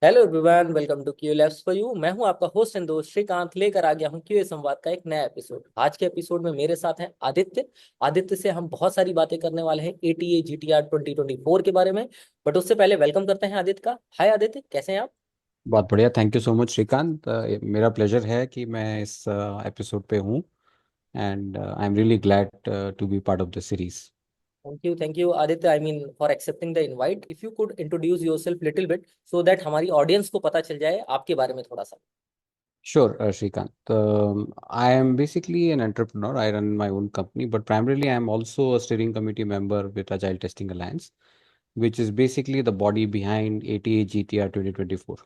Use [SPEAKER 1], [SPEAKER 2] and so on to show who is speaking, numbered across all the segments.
[SPEAKER 1] Hello everyone, welcome to Q labs for you. मैं हूं आपका होस्ट एंड दोस्त श्रीकांत, लेकर आ गया हूं क्यूए संवाद का एक नया एपिसोड। आज के एपिसोड में मेरे साथ हैं आदित्य। आदित्य से हम बहुत सारी बातें करने वाले हैं एटीए जीटीआर 2024 के बारे में। बट उससे पहले वेलकम करते हैं आदित्य का। हाय आदित्य, कैसे हैं आप?
[SPEAKER 2] बहुत बढ़िया। Thank you so much Srikanth. मेरा प्लेजर है कि मैं इस एपिसोड पे हूँ। And I am really glad to be part of the series.
[SPEAKER 1] Thank you Aditya, I mean for accepting the invite. If you could introduce yourself little bit so that हमारी audience को पता चल जाए आपके बारे में थोड़ा सा।
[SPEAKER 2] Sure, Shrikant. I am basically an entrepreneur. I run my own company, but primarily I am also a steering committee member with Agile Testing Alliance, which is basically the body behind ATA GTR 2024.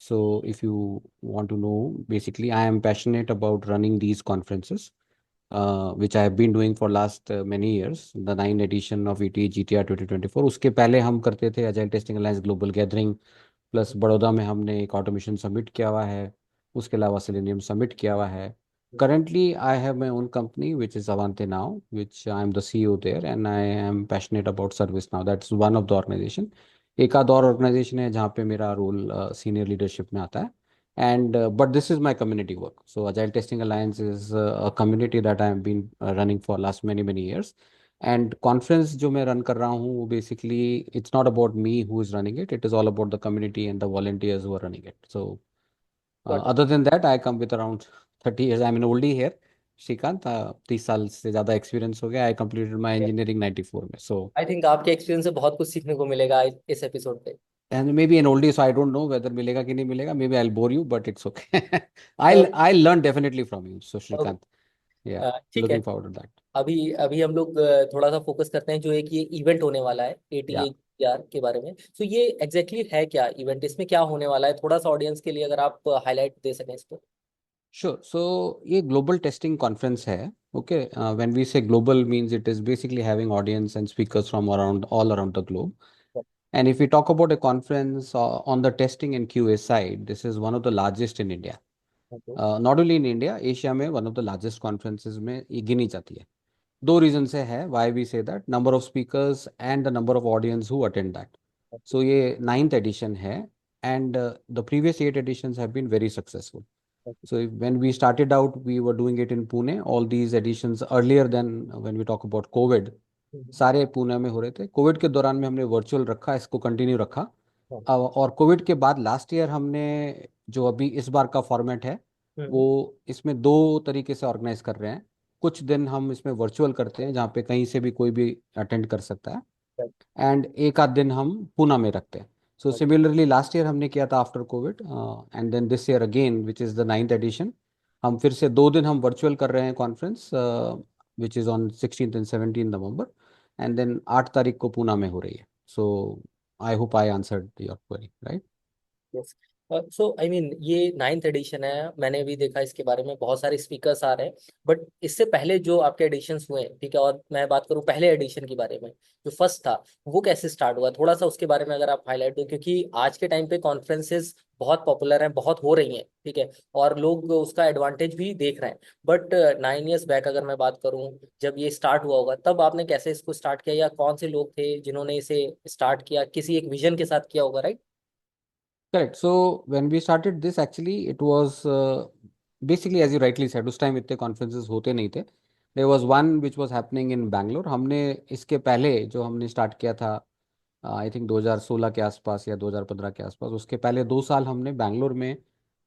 [SPEAKER 2] So, if you want to know, basically, I am passionate about running these conferences, which I have been doing for last many years. The 9th edition of ATA GTR 2024. उसके पहले हम करते थे Agile Testing Alliance Global Gathering, plus Baroda में हमने एक automation summit किया हुआ है। उसके अलावा सेलेनियम समिट किया हुआ है। Currently, I have my own company, which is Avante Now, which I am the CEO there, and I am passionate about service now. That's one of the organization. एक आध और ऑर्गेनाइजेशन है जहाँ पे मेरा रोल सीनियर लीडरशिप में आता है। And but this is my community work. So Agile Testing Alliance is a community that I have been running for last many years. And conference जो मैं रन कर रहा हूँ वो basically it's not about me who is running it, it is all about the community and the volunteers who are running it. So other than that I come with around 30 years। I mean oldie here Srikanth. 30 साल से ज़्यादा experience हो गया। I completed my engineering 94 में। सो
[SPEAKER 1] I think आपके experience से बहुत कुछ सीखने को मिलेगा इस एपिसोड पे।
[SPEAKER 2] And maybe an oldie, so I don't know whether मिलेगा कि नहीं मिलेगा। Maybe I bore you but it's okay. I learn definitely from you, so Srikanth. Yeah,
[SPEAKER 1] ठीक है।
[SPEAKER 2] Looking forward to that.
[SPEAKER 1] अभी अभी हम लोग थोड़ा सा फोकस करते हैं जो एक ये इवेंट होने वाला है
[SPEAKER 2] या,
[SPEAKER 1] एटीए यार के बारे में। तो ये एग्जैक्टली exactly है क्या इवेंट, इसमें क्या होने वाला है, थोड़ा सा ऑडियंस के लिए अगर आप हाईलाइट दे सकें इसको।
[SPEAKER 2] श्योर। सो ये ग्लोबल टेस्टिंग कॉन्फ्रेंस है। Okay, when we say global means it is basically having audience and speakers from around all around the globe. And if you talk about a conference on the testing and QA side, this is one of the largest in India.
[SPEAKER 1] Okay.
[SPEAKER 2] Not only in India, Asia में one of the largest conferences में ये गिनी जाती है। दो reason से है why we say that, number of speakers and the number of audience who attend that. So ये 9th एडिशन है। And the previous 8 editions have been very successful. So when we started out, we were doing it in Pune. All these editions earlier than when we talk about COVID, सारे पुणे में हो रहे थे। Covid के दौरान में हमने वर्चुअल रखा, इसको कंटिन्यू रखा। और कोविड के बाद लास्ट ईयर हमने जो अभी इस बार का फॉर्मेट है वो इसमें दो तरीके से ऑर्गेनाइज कर रहे हैं। कुछ दिन हम इसमें वर्चुअल करते हैं जहाँ पे कहीं से भी कोई भी अटेंड कर सकता है, एंड एक आध दिन हम पूना में रखते हैं। सो सिमिलरली लास्ट ईयर हमने किया था after covid, and then this year again which is the 9th edition. हम फिर से 2 दिन हम वर्चुअल कर रहे हैं conference, which is on 16th and 17th November। And then 8 तारीख को पूना में हो रही है। So I hope I answered your query right.
[SPEAKER 1] Yes. So I mean ये 9th एडिशन है, मैंने भी देखा इसके बारे में बहुत सारे स्पीकर्स आ रहे हैं। बट इससे पहले जो आपके एडिशंस हुए हैं, ठीक है, और मैं बात करूं पहले एडिशन के बारे में, जो फर्स्ट था, वो कैसे स्टार्ट हुआ, थोड़ा सा उसके बारे में अगर आप हाईलाइट दो, क्योंकि आज के टाइम पे कॉन्फ्रेंसेस बहुत पॉपुलर हैं, बहुत हो रही हैं, ठीक है, और लोग उसका एडवांटेज भी देख रहे हैं। बट 9 years बैक अगर मैं बात करूं, जब ये स्टार्ट हुआ होगा, तब आपने कैसे इसको स्टार्ट किया, या कौन से लोग थे जिन्होंने इसे स्टार्ट किया, किसी एक विजन के साथ किया होगा, right?
[SPEAKER 2] Correct. So when we started this actually it was basically as you rightly said, उस टाइम इतने कॉन्फ्रेंसेस होते नहीं थे। There was one which was happening in Bangalore. हमने इसके पहले जो हमने स्टार्ट किया था, आई थिंक 2016 के आसपास या 2015 के आसपास, उसके पहले 2 साल हमने बैंगलोर में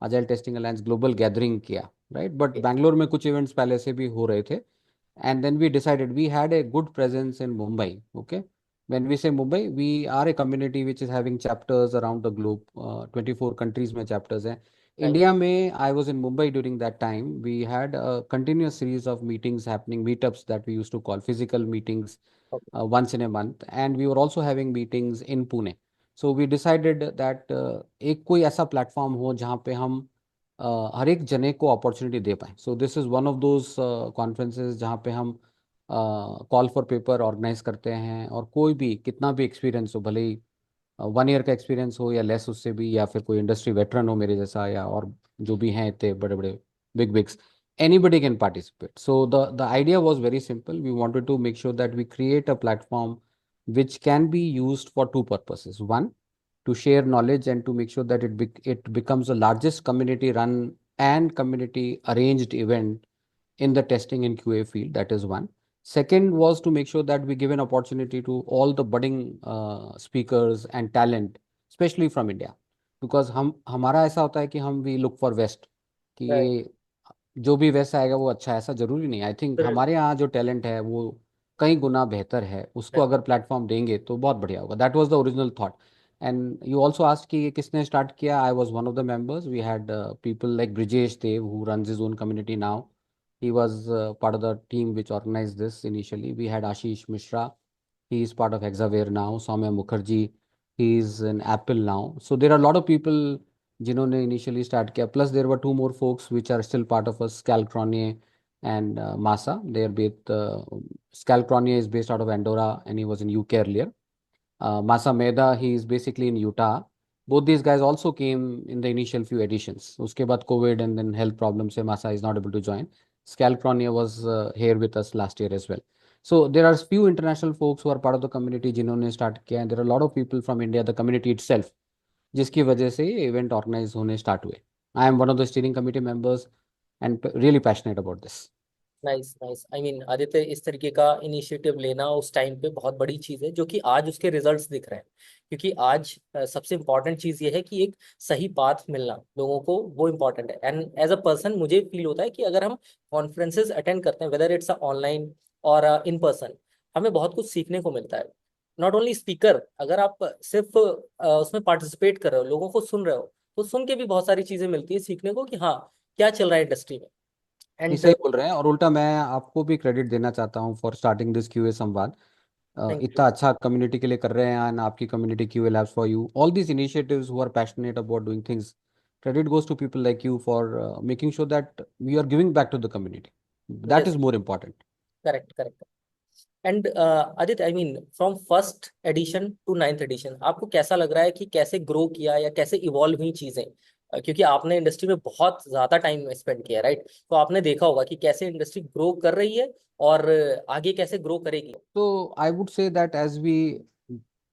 [SPEAKER 2] agile testing alliance global gathering किया, राइट। बट बैंगलोर में कुछ इवेंट्स पहले से भी हो रहे थे। And then we decided we had a good presence in Mumbai. Okay, when we say Mumbai, we are a community which is having chapters around the globe. 24 countries में chapters हैं।
[SPEAKER 1] राइट।
[SPEAKER 2] India में, I was in Mumbai during that time. We had a continuous series of meetings happening, meetups that we used to call physical meetings, once in a month, and we were also having meetings in Pune. So we decided that एक कोई ऐसा platform हो जहाँ पे हम हर एक जने को अपॉर्चुनिटी दे पाएं। So this is one of those conferences जहाँ पे हम कॉल फॉर पेपर ऑर्गेनाइज करते हैं, और कोई भी कितना भी एक्सपीरियंस हो, भले ही 1 year का एक्सपीरियंस हो या लेस उससे भी, या फिर कोई इंडस्ट्री वेटरन हो मेरे जैसा, या और जो भी हैं इतने बड़े बड़े big बिग्स, anybody can participate. So the idea was very simple. We wanted to make sure that we create a platform which can be used for two purposes. One, to share knowledge and to make sure that it becomes the largest community run and community arranged event in the testing and QA field. That is one. Second was to make sure that we give an opportunity to all the budding speakers and talent, especially from India, because हम हमारा ऐसा होता है कि हम we look for West, कि
[SPEAKER 1] right.
[SPEAKER 2] ये जो भी वैसा आएगा वो अच्छा है, ऐसा जरूरी नहीं। आई थिंक हमारे यहाँ जो टैलेंट है वो कई गुना बेहतर है, उसको अगर प्लेटफॉर्म देंगे तो बहुत बढ़िया होगा। That was the original thought. And you also asked कि ये किसने स्टार्ट किया। I was one of the members. We had people like Brijesh Dev who runs his own community now. He was part of the team which organized this initially. We had Ashish Mishra. He is part of Hexaware now. Soumya Mukherjee. He is in Apple now. So there are a lot of people जिन्होंने initially start किया. Plus there were two more folks which are still part of us, Scal Cronier and Masa. They are both. Scal Cronier is based out of Andorra and he was in UK earlier. Masa Meda, he is basically in Utah. Both these guys also came in the initial few editions. उसके बाद COVID and then health problems से Masa is not able to join. Scalcronia was here with us last year as well. So there are few international folks who are part of the community जिन्होंने start किया, and there are a lot of people from India, the community itself, जिसकी वजह से ये event organize होने start हुए. I am one of the steering committee members and really passionate about this.
[SPEAKER 1] Nice nice. I mean Aditya, इस तरीके का initiative लेना उस टाइम पे बहुत बड़ी चीज है, जो कि आज उसके रिजल्ट्स दिख रहे हैं। क्योंकि आज सबसे इम्पोर्टेंट चीज ये है कि एक सही पाथ मिलना लोगों को, वो इम्पोर्टेंट है। एंड एज अ पर्सन मुझे फील होता है कि अगर हम कॉन्फ्रेंसेज अटेंड करते हैं, वेदर इट्स ऑनलाइन और इन पर्सन, हमें बहुत कुछ सीखने को मिलता है। नॉट ओनली स्पीकर, अगर आप सिर्फ उसमें पार्टिसिपेट कर रहे हो, लोगों को सुन रहे हो, तो सुन के भी बहुत सारी चीजें मिलती है सीखने को कि हाँ, क्या चल रहा है इंडस्ट्री में।
[SPEAKER 2] ये
[SPEAKER 1] एंड
[SPEAKER 2] सही बोल रहे हैं, और उल्टा मैं आपको भी क्रेडिट देना चाहता हूँ फॉर स्टार्टिंग दिस क्यूए संवाद।
[SPEAKER 1] Thank you.
[SPEAKER 2] इतना अच्छा कम्युनिटी के लिए कर रहे हैं, एंड आपकी community QA labs for you, all these initiatives who are passionate about doing things, credit goes to people like you for making sure that we are giving back to the community. That
[SPEAKER 1] yes,
[SPEAKER 2] is more important.
[SPEAKER 1] Correct correct. And Aditya, I mean from first edition to ninth edition, आपको कैसा लग रहा है कि कैसे grow किया या कैसे इवॉल्व हुई चीजें? क्योंकि आपने इंडस्ट्री में बहुत ज्यादा टाइम स्पेंड किया, राइट? तो आपने देखा होगा कि कैसे इंडस्ट्री ग्रो कर रही है और आगे कैसे ग्रो करेगी।
[SPEAKER 2] तो I would say that as we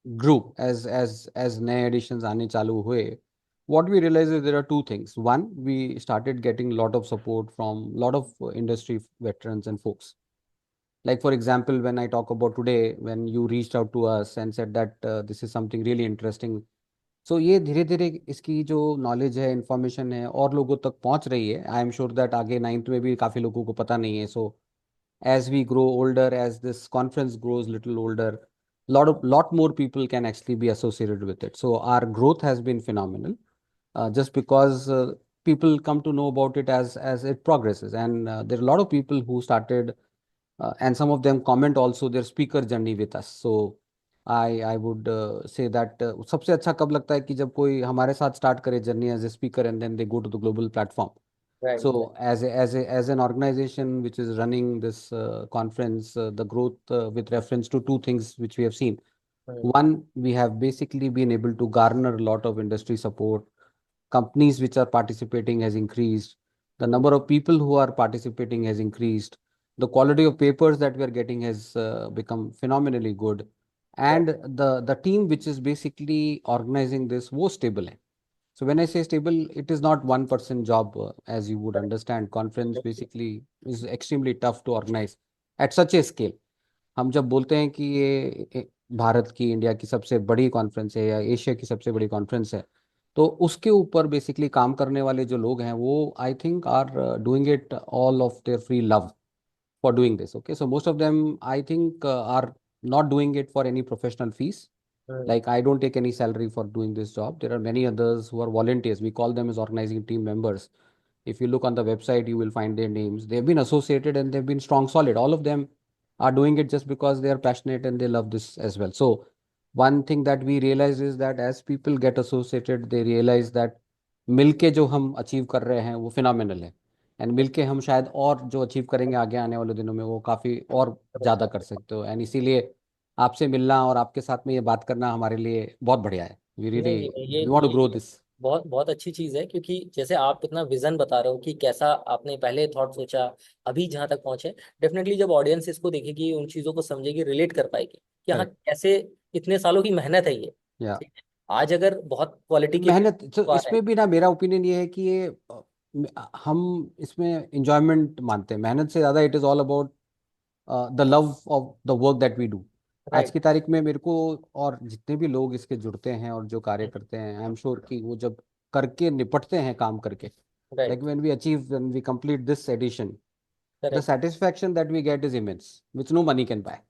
[SPEAKER 2] grew, as नए एडिशंस आने चालू हुए, what we realized is there are two things. One, we started getting lot of support from lot of industry veterans and folks. Like for example, when I talk about today, when you reached out to us and said that this is something really interesting, so ये धीरे धीरे इसकी जो knowledge है, information है, और लोगों तक पहुंच रही है। आई एम श्योर दैट आगे नाइन्थ में भी काफी लोगों को पता नहीं है। सो as we grow older, as this conference grows little older, lot more people can actually be associated with it. So our growth has been phenomenal, just because people come to know about it as it progresses, and there are a lot of people who started, and some of them comment also their speaker journey with us. So I would say that सबसे अच्छा कब लगता है कि जब कोई हमारे साथ start करे journey as a speaker and then they go to the global platform.
[SPEAKER 1] Right
[SPEAKER 2] So as an organization which is running this conference, the growth with reference to two things which we have seen.
[SPEAKER 1] Right.
[SPEAKER 2] One, we have basically been able to garner a lot of industry support. Companies which are participating has increased. The number of people who are participating has increased. The quality of papers that we are getting has become phenomenally good. And the team which is basically organizing this was stable. So when I say stable, it is not one person job, as you would understand. Conference basically is extremely tough to organize at such a scale. हम जब बोलते हैं कि ये भारत की, India की सबसे बड़ी कॉन्फ्रेंस है या एशिया की सबसे बड़ी कॉन्फ्रेंस है, तो उसके ऊपर बेसिकली काम करने वाले जो लोग हैं वो I think are doing it all of their free love for doing this. Okay, so most of them, I think, are not doing it for any professional fees. Like I don't take any salary for doing this job. There are many others who are volunteers. We call them as organizing team members. If you look on the website, you will find their names. They've been associated and they've been strong, solid. All of them are doing it just because they are passionate and they love this as well. So one thing that we realize is that as people get associated, they realize that मिलके जो हम achieve कर रहे हैं वो phenomenal है, and मिलके हम शायद और जो अचीव करेंगे आगे आने वाले दिनों में वो काफी और ज्यादा कर सकते हो। एंड इसीलिए आपसे मिलना और आपके साथ में ये बात करना हमारे लिए बहुत बढ़िया है। वी रियली
[SPEAKER 1] नहीं नहीं,
[SPEAKER 2] वी वांट टू ग्रो
[SPEAKER 1] ये
[SPEAKER 2] दिस।
[SPEAKER 1] बहुत बहुत अच्छी चीज है। क्योंकि जैसे आप इतना विजन बता रहे हो कि कैसा आपने पहले थॉट सोचा, अभी जहां तक पहुंचे, डेफिनेटली जब ऑडियंस इसको देखेगी, उन चीजों को समझेगी, रिलेट कर पाएगी कि हाँ
[SPEAKER 2] करेक्ट।
[SPEAKER 1] कैसे इतने सालों की मेहनत है ये।
[SPEAKER 2] या
[SPEAKER 1] ठीक है। आज अगर बहुत क्वालिटी के
[SPEAKER 2] मेहनत तो
[SPEAKER 1] आ रहे हैं।
[SPEAKER 2] इसमें भी ना, मेरा ओपिनियन ये है कि ये हम इसमें इंजॉयमेंट मानते हैं, मेहनत से ज्यादा it is all about the love of the work that we do. आज
[SPEAKER 1] राइट।
[SPEAKER 2] की तारीख में मेरे को और जितने भी लोग इसके जुड़ते हैं और जो कार्य करते हैं, आई एम श्योर कि वो जब करके निपटते हैं काम करके,
[SPEAKER 1] right.
[SPEAKER 2] Like when we complete this edition, the
[SPEAKER 1] correct.
[SPEAKER 2] Satisfaction that we get is immense which no money can buy.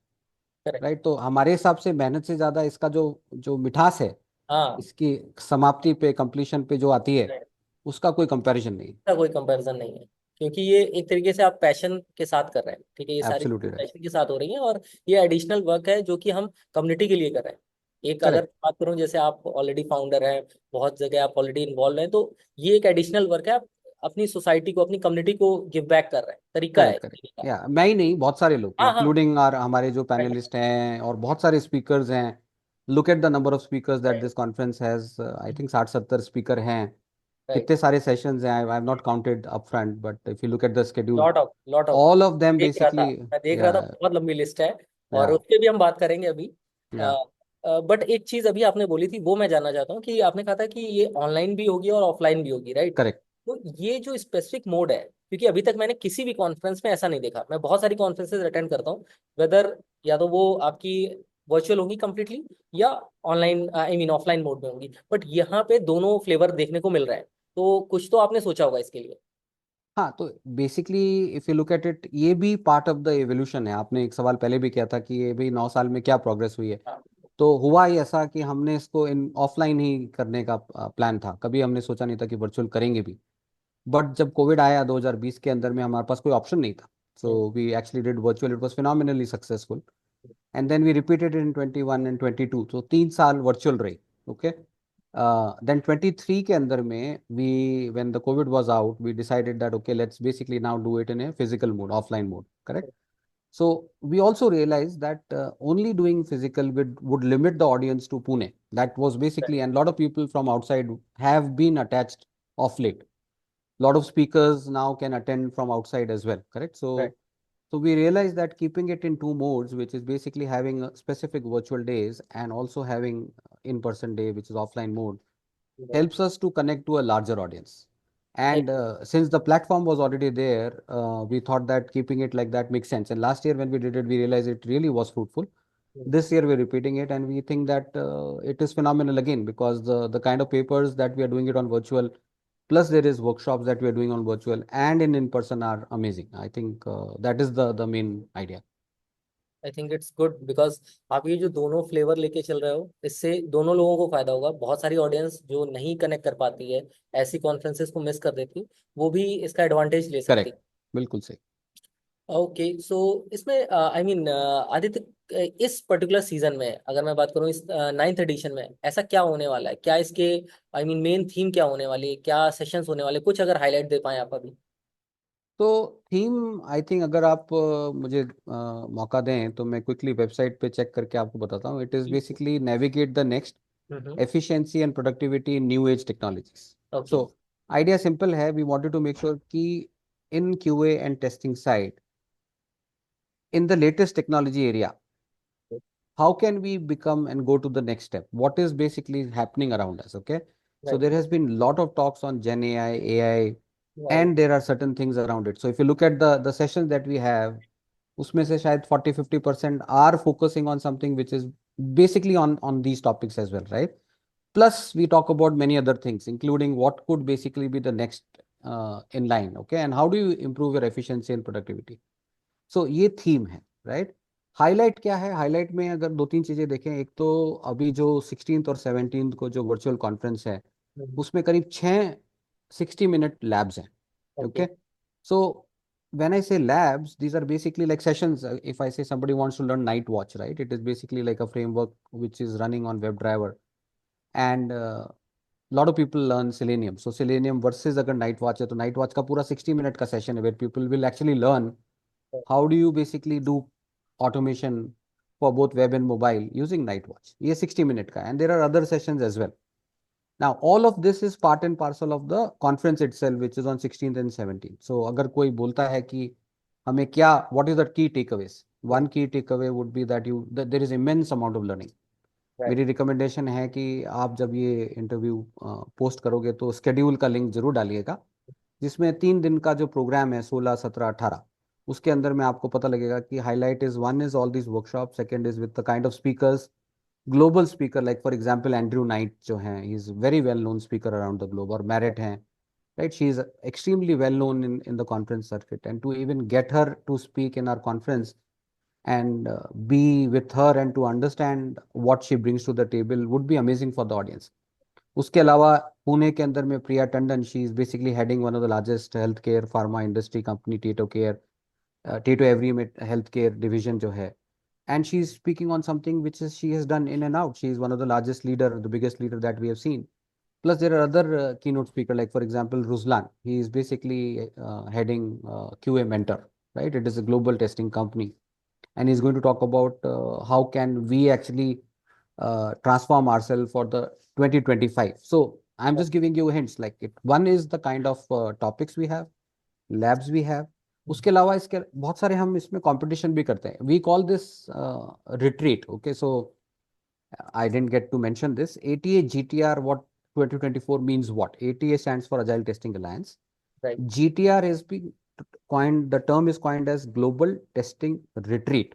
[SPEAKER 1] Correct.
[SPEAKER 2] Right, तो हमारे हिसाब से मेहनत से ज्यादा इसका जो जो मिठास है,
[SPEAKER 1] हाँ।
[SPEAKER 2] इसकी समाप्ति पे, कंप्लीशन पे जो आती है, उसका कोई कंपैरिजन नहीं।
[SPEAKER 1] का कोई कंपैरिजन नहीं है, क्योंकि ये एक तरीके से आप पैशन के साथ कर रहे हैं, ठीक है, ये सारी
[SPEAKER 2] एब्सोल्युटली राइट।
[SPEAKER 1] पैशन के साथ हो रही है, और ये एडिशनल वर्क है जो कि हम कम्युनिटी के लिए कर रहे हैं। एक अगर
[SPEAKER 2] करेक्ट।
[SPEAKER 1] बात करूं, जैसे आप ऑलरेडी फाउंडर हैं, बहुत जगह आप ऑलरेडी इन्वॉल्व हैं, तो ये एक एडिशनल वर्क है, आप अपनी सोसाइटी को, अपनी कम्युनिटी को गिव बैक कर रहे हैं, तरीका है
[SPEAKER 2] करेक्ट। करेक्ट।
[SPEAKER 1] जीने का।
[SPEAKER 2] या मैं ही नहीं, बहुत सारे लोग
[SPEAKER 1] हाँ हाँ।
[SPEAKER 2] इंक्लूडिंग आर हमारे जो पैनलिस्ट हैं और बहुत सारे स्पीकर्स हैं। Look at the number of speakers that this conference has, I think 60-70 speaker हैं।
[SPEAKER 1] राइट।
[SPEAKER 2] कितने सारे सेशंस हैं, I have not counted upfront, but if you look at the schedule,
[SPEAKER 1] lot of
[SPEAKER 2] all of them
[SPEAKER 1] देख रहा था,
[SPEAKER 2] basically.
[SPEAKER 1] मैं देख रहा
[SPEAKER 2] या
[SPEAKER 1] था, बहुत लंबी लिस्ट है, और
[SPEAKER 2] या
[SPEAKER 1] उसके भी हम बात करेंगे अभी।
[SPEAKER 2] या
[SPEAKER 1] बट एक चीज अभी आपने बोली थी, वो मैं जानना चाहता हूँ कि आपने कहा था कि ये ऑनलाइन भी होगी और ऑफलाइन भी होगी, राइट?
[SPEAKER 2] करेक्ट।
[SPEAKER 1] तो ये जो स्पेसिफिक मोड है, क्योंकि अभी तक मैंने किसी भी कॉन्फ्रेंस में ऐसा नहीं देखा, मैं बहुत सारी कॉन्फ्रेंसेज अटेंड करता हूँ, वेदर या तो वो आपकी वर्चुअल होगी कंप्लीटली, या online, I mean offline mode में होगी, बट यहाँ पे दोनों फ्लेवर देखने को मिल रहे हैं, तो कुछ तो आपने सोचा होगा इसके लिए।
[SPEAKER 2] हाँ, तो basically if you look at it, ये भी पार्ट ऑफ द एवोल्यूशन है। आपने एक सवाल पहले भी किया था कि ये भी 9 साल में क्या प्रोग्रेस हुई है।
[SPEAKER 1] हाँ।
[SPEAKER 2] तो हुआ ही ऐसा कि हमने इसको इन ऑफलाइन ही करने का प्लान था, कभी हमने सोचा नहीं था कि वर्चुअल करेंगे भी। बट जब कोविड आया 2020 के अंदर में, हमारे पास कोई ऑप्शन नहीं था,
[SPEAKER 1] hmm.
[SPEAKER 2] So we actually did virtual, it was phenomenally successful. And then we repeated in 21 and 22, तो 3 साल वर्चुअल रही। ओके, देन 23 के अंदर में we, when the covid was out, we decided that okay, let's basically now do it in a physical mode, offline mode, correct? So we also realized that only doing physical would limit the audience to Pune. That was basically, and a lot of people from outside have been attached of late. Lot of speakers now can attend from outside as well, correct? So
[SPEAKER 1] Right.
[SPEAKER 2] so we realized that keeping it in two modes, which is basically having a specific virtual days and also having in-person day, which is offline mode,
[SPEAKER 1] Right.
[SPEAKER 2] helps us to connect to a larger audience.
[SPEAKER 1] Right.
[SPEAKER 2] And since the platform was already there, we thought that keeping it like that makes sense. And last year when we did it, we realized it really was fruitful. This year we're repeating it, and we think that it is phenomenal again, because the kind of papers that we are doing it on virtual, plus there is workshops that we are doing on virtual and in person are amazing. I think that is the main idea.
[SPEAKER 1] I think it's good, because आप ये जो दोनों flavour लेके चल रहे हो, इससे दोनों लोगों को फायदा होगा। बहुत सारी ऑडियंस जो नहीं कनेक्ट कर पाती है, ऐसी कॉन्फ्रेंसेस को मिस कर देती, वो भी इसका एडवांटेज ले सकती।
[SPEAKER 2] करेक्ट, बिल्कुल सही।
[SPEAKER 1] ओके, सो इसमें आई मीन आदित्य, इस पर्टिकुलर सीजन में अगर मैं बात करूँ, इस नाइन्थ एडिशन में ऐसा क्या होने वाला है, क्या इसके आई मीन मेन थीम क्या होने वाली है, क्या सेशंस होने वाले, कुछ अगर हाईलाइट दे पाए आप अभी।
[SPEAKER 2] तो थीम, आई थिंक अगर आप मुझे मौका दें तो मैं क्विकली वेबसाइट पे चेक करके आपको बताता हूँ। It is basically navigate the next
[SPEAKER 1] hmm.
[SPEAKER 2] efficiency and productivity in new age technologies.
[SPEAKER 1] Okay.
[SPEAKER 2] So idea simple है, we wanted to make sure कि in QA and testing side, in the latest technology area, how can we become and go to the next step? What is basically happening around us? Okay, so
[SPEAKER 1] right.
[SPEAKER 2] there has been lot of talks on Gen AI,
[SPEAKER 1] right.
[SPEAKER 2] and there are certain things around it. So if you look at the sessions that we have, उसमें से शायद 40-50% are focusing on something which is basically on these topics as well, right? Plus we talk about many other things, including what could basically be the next in line, okay, and how do you improve your efficiency and productivity. So ये theme है, right? Highlight क्या है? Highlight में अगर दो तीन चीजें देखें, एक तो अभी जो 16th और 17th को जो वर्चुअल कॉन्फ्रेंस है, उसमें करीब 6 60-minute labs हैं।
[SPEAKER 1] Okay.
[SPEAKER 2] Okay, so when I say labs, these are basically like sessions. If I say somebody wants to learn night watch, right, it is basically like a framework which is running on WebDriver, and lot of people learn Selenium. So Selenium versus अगर night watch है, तो night watch का पूरा 60 minute का session है, where people will actually learn how do you basically do automation for both web and mobile using night watch. ये 60 minute का, and there are other sessions as well. Now all of this is part and parcel of the conference itself, which is on 16th and 17th. So अगर कोई बोलता है कि हमें क्या, what is the key takeaways? One key takeaway would be that that there is immense amount of learning.
[SPEAKER 1] Right.
[SPEAKER 2] मेरी recommendation है कि आप जब ये इंटरव्यू पोस्ट करोगे तो स्केड्यूल का लिंक जरूर डालिएगा, जिसमें 3 दिन का जो प्रोग्राम है 16, 17, 18, उसके अंदर में आपको पता लगेगा कि highlight is, one is all this workshop, second is with the kind of speakers, global speaker like for example Andrew night जो हैं, he is very well known speaker around the globe, और मैरिट हैं, right? She is extremely well known in the conference circuit, and to even get her to speak in our conference and be with her and to understand what she brings to the table would be amazing for the audience. उसके अलावा पुणे के अंदर में Priya Tandon, she is basically heading one of the largest health care pharma industry company, टेटो care, टेटो एवरी में health care division जो है, and she is speaking on something which is she has done in and out. She is one of the largest leader, the biggest leader that we have seen. Plus, there are other keynote speaker, like for example, Ruslan. He is basically heading QA Mentor, right? It is a global testing company, and he's going to talk about how can we actually transform ourselves for the 2025. So I'm just giving you hints. Like it, one is the kind of topics we have, labs we have. उसके अलावा इसके बहुत सारे हम इसमें competition भी करते हैं. We call this retreat. Okay, so I didn't get to mention this. ATA GTR, what 2024 means what? ATA stands for Agile Testing Alliance.
[SPEAKER 1] Right.
[SPEAKER 2] GTR is being coined, the term is coined as Global Testing Retreat.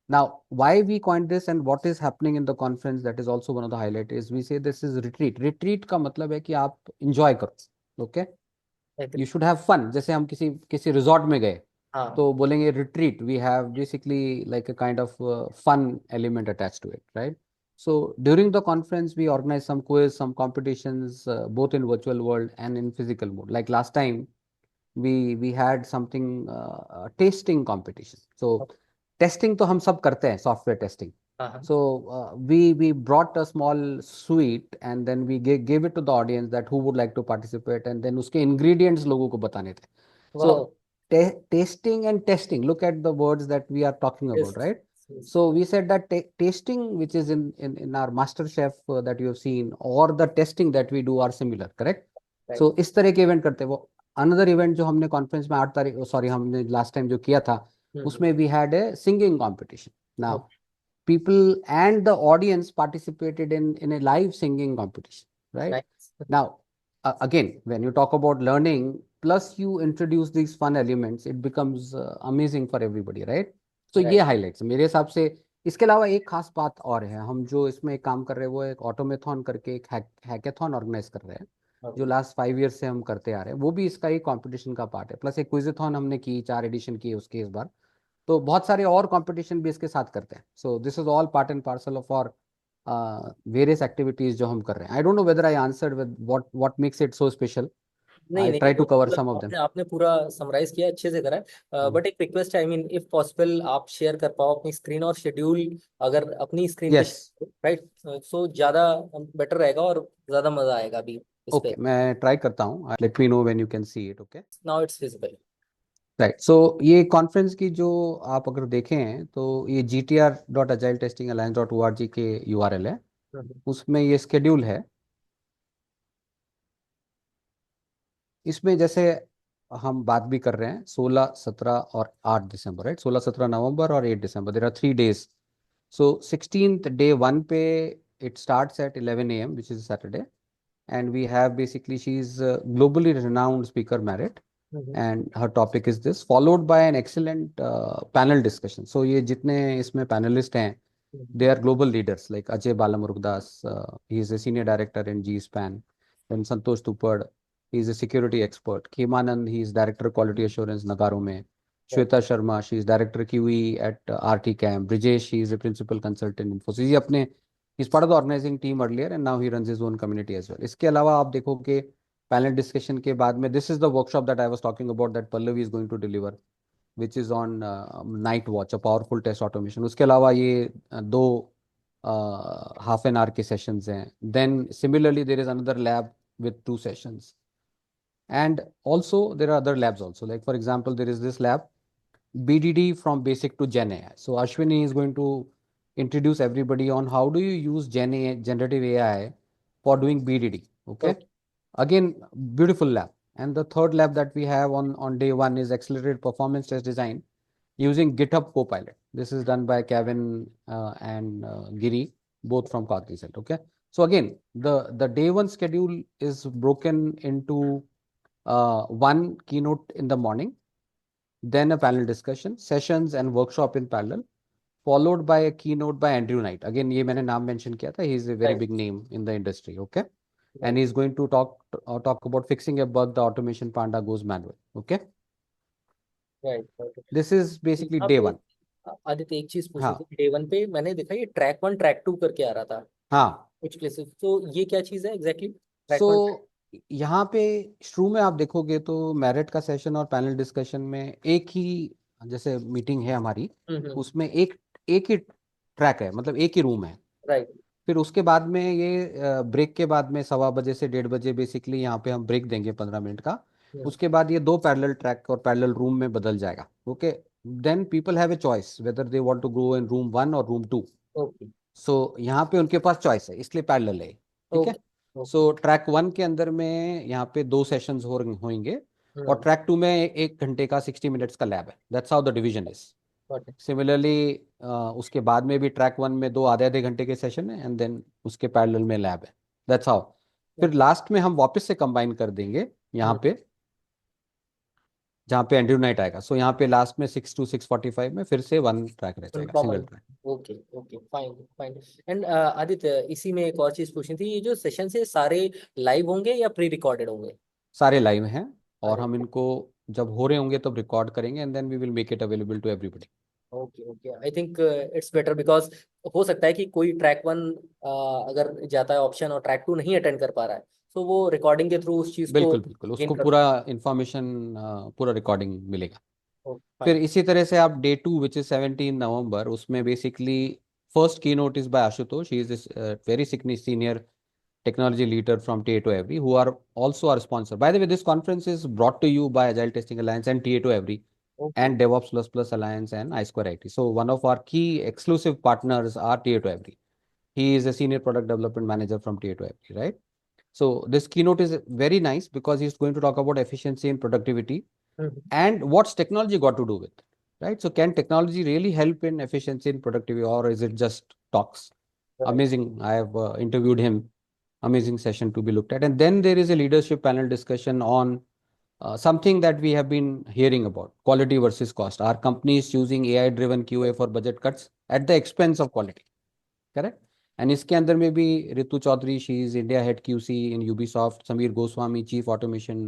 [SPEAKER 2] Now, why we coined this and what is happening in the conference, that is also one of the highlight, is we say this is retreat. Retreat का मतलब है कि आप enjoy करो. Okay? You should have fun. जैसे हम किसी किसी resort में गए
[SPEAKER 1] हाँ।
[SPEAKER 2] तो बोलेंगे retreat. We have basically like a kind of fun element attached to it, right? So during the conference, we organize some quiz, some competitions, both in virtual world and in physical mode. Like last time, we had something tasting competition. So testing तो हम सब करते हैं, software testing.
[SPEAKER 1] हाँ। हाँ।
[SPEAKER 2] So we brought a small suite and then we gave it to the audience that who would like to participate, and then उसके ingredients लोगों को बताने थे. So
[SPEAKER 1] वाह।
[SPEAKER 2] tasting and testing, look at the words that we are talking
[SPEAKER 1] yes.
[SPEAKER 2] about, right? So we said that tasting, which is in our master chef that you have seen, or the testing that we do are similar, correct?
[SPEAKER 1] Right.
[SPEAKER 2] So इस तरह के event करते हैं वो. Another event जो हमने conference में 8 तारीख, सॉरी, हमने लास्ट टाइम जो किया था, उसमें we had a singing competition. Now people and the audience participated in a live singing competition, right?
[SPEAKER 1] Nice.
[SPEAKER 2] Now, again, when you talk about learning, plus you introduce these fun elements, it becomes amazing for everybody, right? So ये
[SPEAKER 1] right.
[SPEAKER 2] highlights मेरे हिसाब से. इसके अलावा एक खास बात और है, हम जो इसमें एक काम कर रहे हैं वो एक ऑटोमेथॉन करके एक हैकेथॉन ऑर्गेनाइज कर रहे हैं, जो लास्ट 5 ईयर से हम करते आ रहे हैं. वो भी इसका एक कंपटीशन का पार्ट है. प्लस एक क्विज़थॉन हमने की, 4 एडिशन किए उसके इस बार. तो बहुत सारे और कंपटीशन भी इसके साथ करते हैं. So this is all part and parcel of our various activities जो हम कर रहे हैं. I don't know whether I answered with what makes it so special.
[SPEAKER 1] नहीं
[SPEAKER 2] आई
[SPEAKER 1] नहीं,
[SPEAKER 2] ट्राई टू
[SPEAKER 1] वो
[SPEAKER 2] कवर
[SPEAKER 1] मतलब
[SPEAKER 2] सम ऑफ देम.
[SPEAKER 1] आपने आपने पूरा समराइज किया, अच्छे से करा है। बट एक request, I mean if possible आप शेयर कर पाओ अपनी स्क्रीन और शेड्यूल, अगर अपनी स्क्रीन पे,
[SPEAKER 2] यस.
[SPEAKER 1] राइट, सो ज्यादा बेटर रहेगा और ज्यादा मजा आएगा अभी इस
[SPEAKER 2] ओके,
[SPEAKER 1] पे।
[SPEAKER 2] मैं ट्राई करता हूँ. Let me know when you can see it. Okay,
[SPEAKER 1] now it's visible.
[SPEAKER 2] Right. So ये कॉन्फ्रेंस की जो आप अगर देखें तो ये gtr.agiletestingalliance.org के URL है, उसमें ये स्केड्यूल है. इसमें जैसे हम बात भी कर रहे हैं 16, 17 और 8 दिसंबर, राइट? 16, 17 नवंबर और 8 दिसंबर, there are 3 days. So 16th day 1 पे it starts at 11 a.m., which is Saturday, and we have basically, she's a globally renowned speaker, Merit, and her topic is this, followed by an excellent panel discussion. So ये जितने इसमें panelists हैं, they are global leaders like Ajay Balamurugdas, he is a senior director in G-Span. Then Santosh Tupad, he is a security expert. Kemanand, he is director quality assurance Nagaro mein. Shweta Sharma, she is director QE at RT Cam. Brijesh, he is a principal consultant in Infosys. ये अपने, he's part of the organizing team earlier and now he runs his own community as well. इसके अलावा आप देखो कि panel discussion के बाद में, this is the workshop that I was talking about that Pallavi is going to deliver, which is on night watch, a powerful test automation. उसके अलावा ये दो half an hour के sessions हैं. Then similarly there is another lab with 2 sessions, and also there are other labs also. Like for example, there is this lab, BDD from basic to Gen AI. So Ashwini is going to introduce everybody on how do you use Gen AI, generative AI, for doing BDD. Okay. Again, beautiful lab. And the third lab that we have on day 1 is accelerated performance test design using GitHub Copilot. This is done by Kevin and Giri. both from Cognizant. Okay. So again, the day one schedule is broken into one keynote in the morning, then a panel discussion, sessions and workshop in parallel, followed by a keynote by Andrew Knight. Again, ये मैंने नाम mention किया था. He is a very
[SPEAKER 1] right
[SPEAKER 2] big name in the industry. Okay. And
[SPEAKER 1] right
[SPEAKER 2] he's going to talk about fixing a bug the automation panda goes manual. Okay.
[SPEAKER 1] Right right.
[SPEAKER 2] This is basically
[SPEAKER 1] यहाँ
[SPEAKER 2] day
[SPEAKER 1] पे
[SPEAKER 2] one.
[SPEAKER 1] Aditya एक चीज पूछनी
[SPEAKER 2] हाँ
[SPEAKER 1] थी, day one पे मैंने देखा ये ट्रैक वन ट्रैक टू करके आ रहा था
[SPEAKER 2] हाँ।
[SPEAKER 1] कुछ प्लेसेस, तो ये क्या चीज है एग्जैक्टली, ट्रैक
[SPEAKER 2] सो
[SPEAKER 1] वन?
[SPEAKER 2] यहाँ पे शुरू में आप देखोगे तो मेरिट का सेशन और पैनल डिस्कशन में एक ही, जैसे मीटिंग है हमारी,
[SPEAKER 1] हम्म।
[SPEAKER 2] उसमें एक एक ही ट्रैक है, मतलब एक ही रूम है।
[SPEAKER 1] राइट।
[SPEAKER 2] फिर उसके बाद में ये ब्रेक के बाद में 1:15 से 1:30 बेसिकली यहाँ पे हम ब्रेक देंगे 15 मिनट का।
[SPEAKER 1] हम्म।
[SPEAKER 2] उसके बाद ये दो पैरेलल ट्रैक और पैरेलल रूम में बदल जाएगा। Okay. Then people have a choice whether they want to go in room 1 और रूम 2।
[SPEAKER 1] ओके
[SPEAKER 2] सो यहाँ पे उनके पास चॉइस है, इसलिए पैरेलल है। ठीक है।
[SPEAKER 1] Okay okay.
[SPEAKER 2] सो ट्रैक 1 के अंदर में यहाँ पे दो सेशंस होंगे, और
[SPEAKER 1] हम्म।
[SPEAKER 2] ट्रैक 2 में 1 घंटे का 60 मिनट्स का लैब है। That's how the division is.
[SPEAKER 1] Got it.
[SPEAKER 2] Similarly उसके बाद में भी ट्रैक 1 में दो आधे आधे घंटे के सेशन है, एंड देन उसके पैरेलल में लैब है। That's how. फिर लास्ट में हम वापस से कंबाइन कर देंगे यहाँ पे, जहाँ पे एंड्रयू नाइट आएगा। सो यहाँ पे लास्ट में 6 to 6:45 में फिर से वन ट्रैक रह जाएगा,
[SPEAKER 1] proper.
[SPEAKER 2] Single track.
[SPEAKER 1] Okay okay fine fine. And Aditya इसी में एक और चीज पूछनी थी, ये जो सेशन से सारे लाइव होंगे या प्री रिकॉर्डेड होंगे?
[SPEAKER 2] सारे लाइव हैं, और
[SPEAKER 1] अरे
[SPEAKER 2] हम इनको जब हो रहे होंगे तब रिकॉर्ड करेंगे, and then we will make it available to everybody.
[SPEAKER 1] Okay okay, I think it's better because हो सकता है कि कोई ट्रैक वन अगर जाता है ऑप्शन और ट्रैक टू नहीं अटेंड कर पा रहा है, तो वो रिकॉर्डिंग के थ्रू उस चीज को
[SPEAKER 2] बिल्कुल बिल्कुल,
[SPEAKER 1] गेन
[SPEAKER 2] उसको
[SPEAKER 1] कर
[SPEAKER 2] पूरा
[SPEAKER 1] सकता
[SPEAKER 2] इंफॉर्मेशन, पूरा रिकॉर्डिंग मिलेगा।
[SPEAKER 1] है।
[SPEAKER 2] फिर
[SPEAKER 1] फाइन।
[SPEAKER 2] इसी तरह से आप डे 2 विच इज 17 नवंबर, उसमें बेसिकली फर्स्ट की note is by Ashutosh. He is very senior technology leader from TA to Every, who are also our sponsor. By the way, this conference is brought to you by Agile Testing Alliance and TA to Every
[SPEAKER 1] okay
[SPEAKER 2] and DevOps Plus Plus Alliance and iSquare IT. So one of our key exclusive partners are TA to Every. He is a senior product development manager from TA to Every, right? So this keynote is very nice because he's going to talk about efficiency and productivity and what's technology got to do with it, right? So can technology really help in efficiency and productivity, or is it just talks?
[SPEAKER 1] Right.
[SPEAKER 2] Amazing. I have interviewed him. Amazing session to be looked at. And then there is a leadership panel discussion on something that we have been hearing about: quality versus cost. Are companies using AI driven QA for budget cuts at the expense of quality? Correct. And इसके अंदर में भी Ritu Chaudhary, she is India head QC in Ubisoft, Sameer Goswami, Chief Automation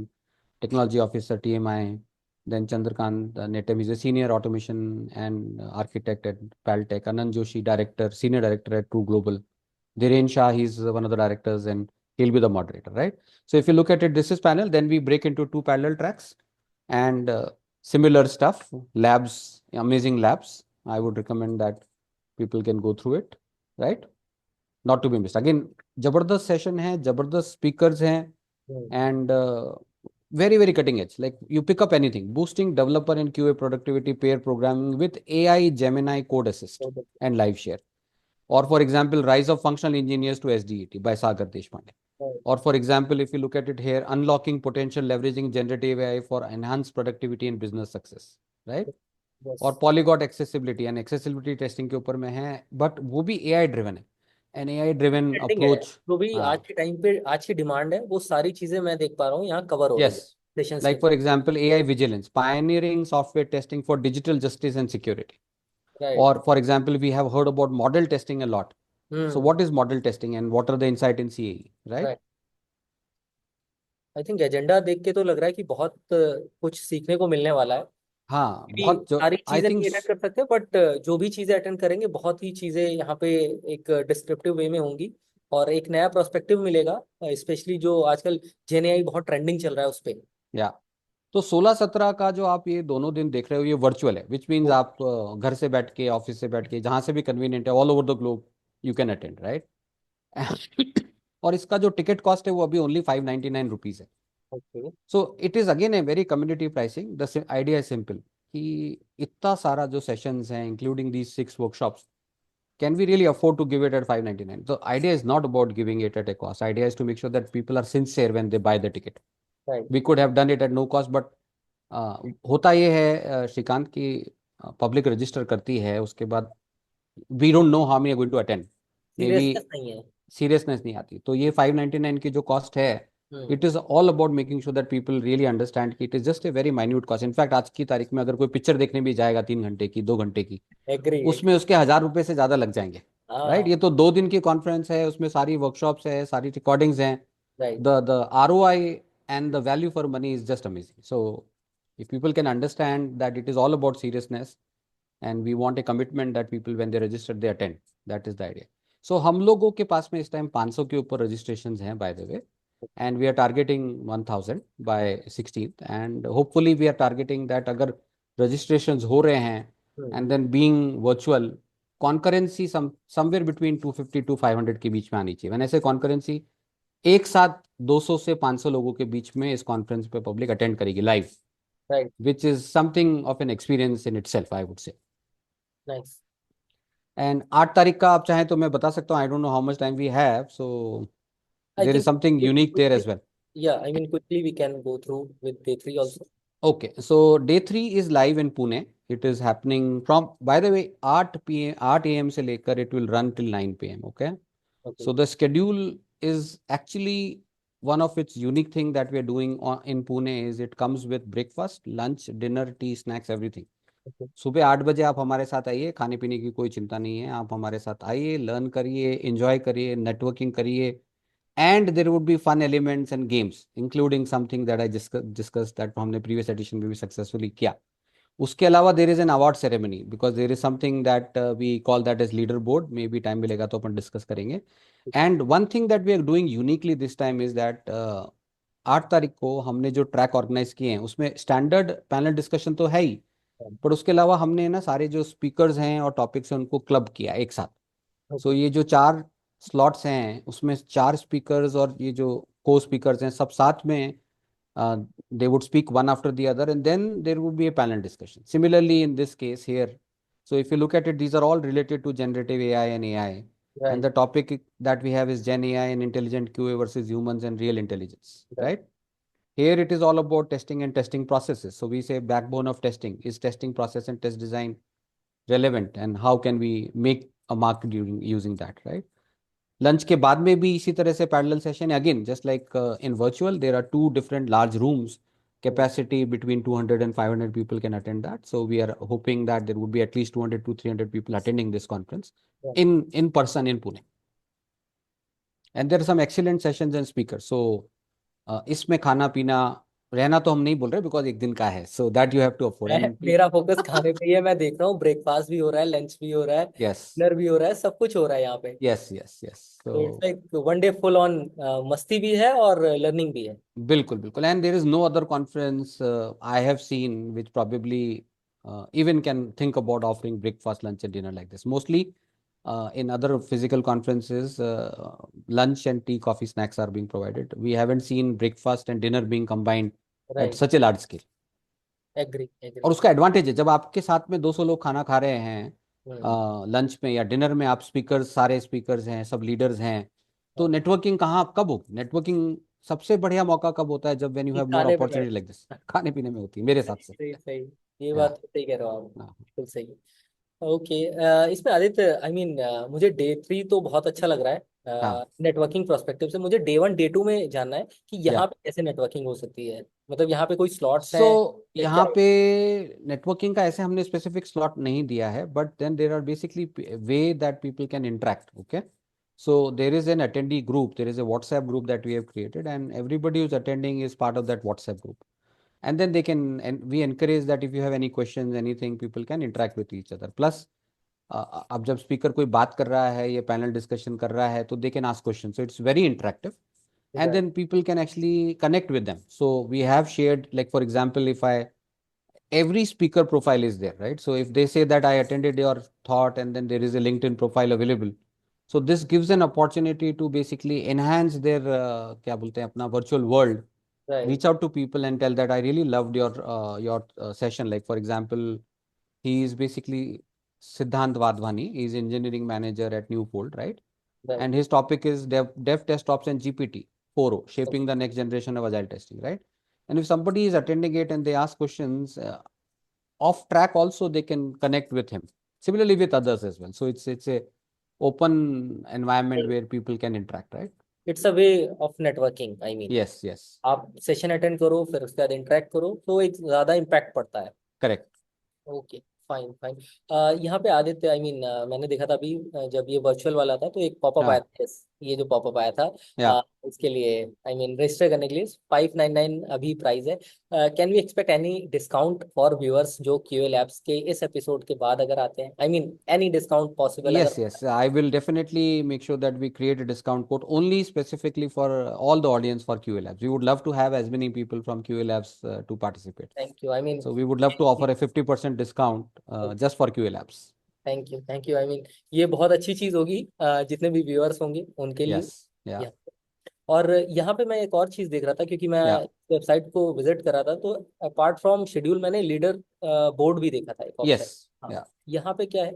[SPEAKER 2] Technology Officer TMI, then Chandrakant Netam is a senior automation and architect at Paltech, Anand Joshi, director, senior director at True Global, Dhiren Shah, he's one of the directors, and he'll be the moderator, right? So if you look at it, this is panel, then we break into two parallel tracks, and similar stuff, labs, amazing labs. I would recommend that people can go through it, right? Not to be missed. Again, जबरदस्त session है, जबरदस्त speakers हैं, and very very cutting edge. Like you pick up anything, boosting developer and QA productivity, pair programming with AI Gemini code assist and live share. Or for example, rise of functional engineers to SDET by Sagar Deshpande. Or for example, if you look at it here, unlocking potential, leveraging generative AI for enhanced productivity and business success, right? और पॉलीगॉट accessibility and accessibility testing के ऊपर में है, but वो भी AI driven है, N AI driven
[SPEAKER 1] trending है,
[SPEAKER 2] approach.
[SPEAKER 1] जो भी आज
[SPEAKER 2] हाँ।
[SPEAKER 1] के टाइम पे आज की डिमांड है वो सारी चीजें मैं देख पा रहा हूँ यहाँ कवर हो रही
[SPEAKER 2] यस।
[SPEAKER 1] है सेशंस के
[SPEAKER 2] like for example AI vigilance, pioneering software testing for digital justice and security.
[SPEAKER 1] Right.
[SPEAKER 2] Or for example, we have heard about model testing a lot. So
[SPEAKER 1] hmm.
[SPEAKER 2] what is model testing and what are the insight in CAE, right?
[SPEAKER 1] Right. I think agenda देख के तो लग रहा है कि बहुत कुछ सीखने को मिलने वाला है।
[SPEAKER 2] हाँ,
[SPEAKER 1] भी
[SPEAKER 2] बहुत जो
[SPEAKER 1] सारी
[SPEAKER 2] आई
[SPEAKER 1] चीजें
[SPEAKER 2] थिंक।
[SPEAKER 1] नहीं अटेंड कर सकते, बट जो भी चीजें अटेंड करेंगे बहुत ही चीजें यहाँ पे एक डिस्क्रिप्टिव वे में होंगी और एक नया प्रोस्पेक्टिव मिलेगा, स्पेशली जो आजकल जेन एआई बहुत ट्रेंडिंग चल रहा है उस पे।
[SPEAKER 2] या तो 16-17 का जो आप ये दोनों दिन देख रहे हो, ये वर्चुअल है, विच मीन्स आप घर से बैठ के, ऑफिस से बैठ के, जहां से भी कन्वीनियंट है, all over the globe you can attend, right? और इसका जो टिकट कॉस्ट है वो अभी ओनली 599 रुपीज है.
[SPEAKER 1] Okay.
[SPEAKER 2] So it is again a very community pricing. The idea is simple कि इतना सारा जो सेशंस हैं including these 6 workshops, can we really afford to give it at 599? The idea is not about giving it at a cost. Idea is to make sure that people are sincere when they buy the ticket.
[SPEAKER 1] Right.
[SPEAKER 2] We could have done it at no cost, but होता ये है श्रीकांत की public register करती है, उसके बाद we don't know how many are going to attend. Maybe
[SPEAKER 1] seriousness नहीं है।
[SPEAKER 2] सीरियसनेस नहीं आती। तो ये 599 की जो कॉस्ट है,
[SPEAKER 1] hmm.
[SPEAKER 2] It is all about making sure that people really understand कि it is just a very minute cost. In fact आज की तारीख में अगर कोई पिक्चर देखने भी जाएगा 3 घंटे की, 2 घंटे की,
[SPEAKER 1] एग्री
[SPEAKER 2] उसमें
[SPEAKER 1] एग्री।
[SPEAKER 2] उसके 1000 रुपये से ज्यादा लग जाएंगे। राइट,
[SPEAKER 1] हाँ।
[SPEAKER 2] ये तो 2 दिन की कॉन्फ्रेंस है, उसमें सारी वर्कशॉप्स है, सारी रिकॉर्डिंग्स हैं।
[SPEAKER 1] Right.
[SPEAKER 2] The ROI and the value for money is just amazing. So if people can understand that it is all about seriousness and we want a commitment that people when they register they attend, that is the idea. So हम लोगों के पास में इस time 500 के ऊपर registrations हैं by the way, and we are targeting 1000 by 16th, and hopefully we are targeting that अगर registrations हो रहे हैं
[SPEAKER 1] हम्म।
[SPEAKER 2] and then being virtual, concurrency somewhere between 250 to 500 के बीच में आनी चाहिए। मैंने ऐसे concurrency एक साथ 200 से 500 लोगों के बीच में इस कॉन्फ्रेंस पे पब्लिक अटेंड करेगी live,
[SPEAKER 1] right.
[SPEAKER 2] Which is something of an experience in itself I would से।
[SPEAKER 1] नाइस।
[SPEAKER 2] एंड 8 तारीख का आप चाहें तो मैं बता सकता हूँ, I don't know how much time we have, so
[SPEAKER 1] I
[SPEAKER 2] there is
[SPEAKER 1] think
[SPEAKER 2] something unique there
[SPEAKER 1] quickly,
[SPEAKER 2] as well.
[SPEAKER 1] yeah, I mean quickly we can go through with day 3 also.
[SPEAKER 2] Okay, so day 3 is live in Pune. It is happening from, by the way, 8 AM से लेकर it will run till 9 PM। Okay,
[SPEAKER 1] Okay.
[SPEAKER 2] so the schedule is actually one of its unique thing that we are doing in Pune is it comes with breakfast, lunch, dinner, tea, snacks, everything.
[SPEAKER 1] Okay.
[SPEAKER 2] सुबह 8 बजे आप हमारे साथ आइए, खाने पीने की कोई चिंता नहीं है, आप हमारे साथ आइए, लर्न करिए, एंजॉय करिए, नेटवर्किंग करिए, and there would be fun elements and games including something that I discuss that हमने प्रीवियस एडिशन में भी सक्सेसफुली किया। उसके अलावा there is an award ceremony because there is something that we call that as leaderboard, maybe time मिलेगा तो अपन discuss करेंगे। And one thing that we are doing uniquely this time is that 8 तारीख को हमने जो track organise किए हैं उसमें स्टैंडर्ड पैनल डिस्कशन तो है ही, पर उसके अलावा हमने ना सारे जो स्पीकर्स हैं और टॉपिक्स हैं उनको क्लब किया एक साथ। सो
[SPEAKER 1] Okay.
[SPEAKER 2] ये जो 4 स्लॉट्स हैं उसमें 4 स्पीकर्स और ये जो को स्पीकर्स हैं सब साथ में, they would speak one after the other and then there would be a panel discussion. Similarly in this case here, so if you look at it, these are all related to generative AI and AI, and
[SPEAKER 1] Right.
[SPEAKER 2] the topic that we have is Gen AI and intelligent QA versus humans and real intelligence,
[SPEAKER 1] Right.
[SPEAKER 2] right? Here it is all about testing and testing processes. So we say backbone of testing is testing process and test design relevant, and how can we make a mark during using that, right? Lunch के बाद में भी इसी तरह से parallel session again just like in virtual there are 2 different large rooms,
[SPEAKER 1] Mm.
[SPEAKER 2] capacity between 200 and 500 people can attend that, so we are hoping that there would be at least 200 to 300 people attending this conference
[SPEAKER 1] Yeah.
[SPEAKER 2] in person in Pune, and there are some excellent sessions and speakers. So इसमें खाना पीना रहना तो हम नहीं बोल रहे because एक दिन का है, so that you have to afford and
[SPEAKER 1] मेरा फोकस खाने पे ही है, मैं देख रहा हूँ ब्रेकफास्ट भी हो रहा है, लंच भी हो रहा है,
[SPEAKER 2] yes,
[SPEAKER 1] डिनर भी हो रहा है, सब कुछ हो रहा है यहाँ पे।
[SPEAKER 2] yes, yes, yes,
[SPEAKER 1] तो it's
[SPEAKER 2] so
[SPEAKER 1] like one day full on, मस्ती भी है और लर्निंग भी है।
[SPEAKER 2] बिल्कुल बिल्कुल, and there is no other conference I have seen which probably even can think about offering breakfast, lunch, and dinner like this. Mostly in other physical conferences, lunch and tea, coffee, snacks are being provided. We haven't seen breakfast and dinner being combined at
[SPEAKER 1] right.
[SPEAKER 2] such a large scale.
[SPEAKER 1] Agree agree.
[SPEAKER 2] और उसका advantage है जब आपके साथ में 200 लोग खाना खा रहे हैं
[SPEAKER 1] हम्म।
[SPEAKER 2] लंच में या डिनर में, आप स्पीकर्स, सारे स्पीकर्स हैं, सब लीडर्स हैं, तो नेटवर्किंग कहाँ कब होगी? नेटवर्किंग सबसे बढ़िया मौका कब होता है? जब व्हेन यू
[SPEAKER 1] ये
[SPEAKER 2] हैव मोर
[SPEAKER 1] खाने पे बैठ।
[SPEAKER 2] अपॉर्चुनिटी लाइक दिस, खाने पीने में होती है मेरे हिसाब
[SPEAKER 1] सही
[SPEAKER 2] से।
[SPEAKER 1] सही सही। ये
[SPEAKER 2] या
[SPEAKER 1] बात तो सही कह रहे हो आप,
[SPEAKER 2] हाँ,
[SPEAKER 1] बिल्कुल सही। ओके। इसमें आदित्य, आई मीन मुझे डे 3 तो बहुत अच्छा लग रहा है
[SPEAKER 2] हाँ,
[SPEAKER 1] नेटवर्किंग प्रोस्पेक्टिव से। मुझे डे 1 डे 2 में जानना है कि
[SPEAKER 2] या
[SPEAKER 1] यहाँ पे कैसे नेटवर्किंग हो सकती है, मतलब यहाँ पे कोई स्लॉट्स
[SPEAKER 2] सो
[SPEAKER 1] हैं या क्या?
[SPEAKER 2] यहाँ पे नेटवर्किंग का ऐसे हमने स्पेसिफिक स्लॉट नहीं दिया है, but then there are basically way that people can interact. Okay, so there is an attendee group, there is a WhatsApp group that we have created, and everybody who's attending is part of that WhatsApp group, and then they can, and we encourage that if you have any questions, anything, people can interact with each other. Plus अब जब speaker कोई बात कर रहा है, ये panel discussion कर रहा है, तो they can ask question, so it's very interactive, and
[SPEAKER 1] right.
[SPEAKER 2] then people can actually connect with them. So we have shared, like for example, if I, every speaker profile is there, right? So if they say that I attended your thought and then there is a LinkedIn profile available, so this gives an opportunity to basically enhance their क्या बोलते हैं अपना virtual world,
[SPEAKER 1] right.
[SPEAKER 2] reach out to people and tell that I really loved your session. Like for example, he is basically Siddhant Wadhwani. He is engineering manager at Newfold, right?
[SPEAKER 1] Right.
[SPEAKER 2] And his topic is Dev Test Ops and GPT 4.0, shaping the next generation of agile testing, right? And if somebody is attending it and they ask questions off track, also they can connect with him. Similarly with others as well. So it's a open environment where people can interact, right?
[SPEAKER 1] It's a way of networking, I mean
[SPEAKER 2] Yes, yes,
[SPEAKER 1] आप session attend करो फिर उसके बाद interact करो तो एक ज्यादा impact पड़ता है।
[SPEAKER 2] correct.
[SPEAKER 1] Okay, fine fine. यहाँ पे आदित्य, आई मीन मैंने देखा था अभी जब ये वर्चुअल वाला था तो एक पॉपअप आया
[SPEAKER 2] हाँ,
[SPEAKER 1] था, yes, ये जो पॉपअप आया था
[SPEAKER 2] या
[SPEAKER 1] इसके लिए, आई मीन रजिस्टर करने के लिए 599 अभी प्राइस है। Can we expect any discount for viewers जो क्यूए लैब्स के इस एपिसोड के बाद अगर आते हैं, I mean any discount possible
[SPEAKER 2] yes,
[SPEAKER 1] अगर।
[SPEAKER 2] yes. I will definitely make sure that we create a discount code only specifically for all the audience for QA Labs. We would love to have as many people from QA Labs to participate.
[SPEAKER 1] Thank you, I mean
[SPEAKER 2] So we would love to offer a 50% discount just for QA Labs.
[SPEAKER 1] Thank you, I mean ये बहुत अच्छी चीज होगी जितने भी viewers होंगे उनके लिए।
[SPEAKER 2] Yes. Yeah.
[SPEAKER 1] या- और यहाँ पे मैं एक और चीज देख रहा था क्योंकि मैं
[SPEAKER 2] Yeah.
[SPEAKER 1] वेबसाइट को विजिट कर रहा था तो अपार्ट फ्रॉम शेड्यूल मैंने लीडर बोर्ड भी देखा था एक ऑप्शन।
[SPEAKER 2] Yes.
[SPEAKER 1] हाँ,
[SPEAKER 2] Yeah.
[SPEAKER 1] यहाँ पे क्या है?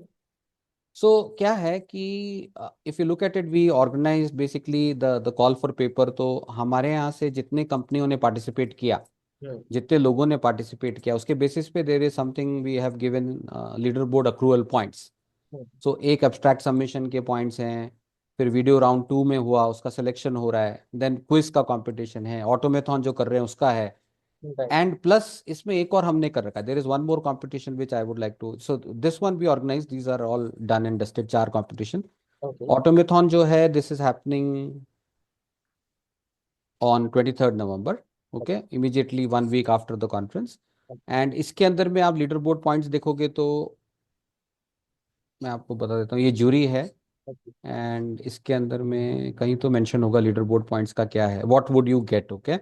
[SPEAKER 2] So क्या है कि if you look at it, we organized basically the call for paper. तो हमारे यहाँ से जितने कंपनियों ने पार्टिसिपेट किया,
[SPEAKER 1] हम्म।
[SPEAKER 2] जितने लोगों ने पार्टिसिपेट किया, उसके बेसिस पे there is something we have given leaderboard accrual points.
[SPEAKER 1] Hmm.
[SPEAKER 2] So एक एब्स्ट्रैक्ट सबमिशन के पॉइंट्स हैं, फिर वीडियो राउंड 2 में हुआ उसका सिलेक्शन हो रहा है, देन क्विज का कंपटीशन है, ऑटोमेथॉन जो कर रहे हैं उसका है,
[SPEAKER 1] राइट।
[SPEAKER 2] एंड प्लस इसमें एक और हमने कर रखा है. There is one more competition which I would like to, so this one we organize, these are all done and dusted, 4 competition.
[SPEAKER 1] Okay.
[SPEAKER 2] Automathon जो है this is happening on 23rd November. Okay, immediately 1 week after the conference. And इसके अंदर में आप leader board points देखोगे तो मैं आपको बता देता हूँ, ये जूरी है. एंड इसके अंदर में कहीं तो मेंशन होगा लीडर बोर्ड पॉइंट्स का क्या है, what would you get. Okay,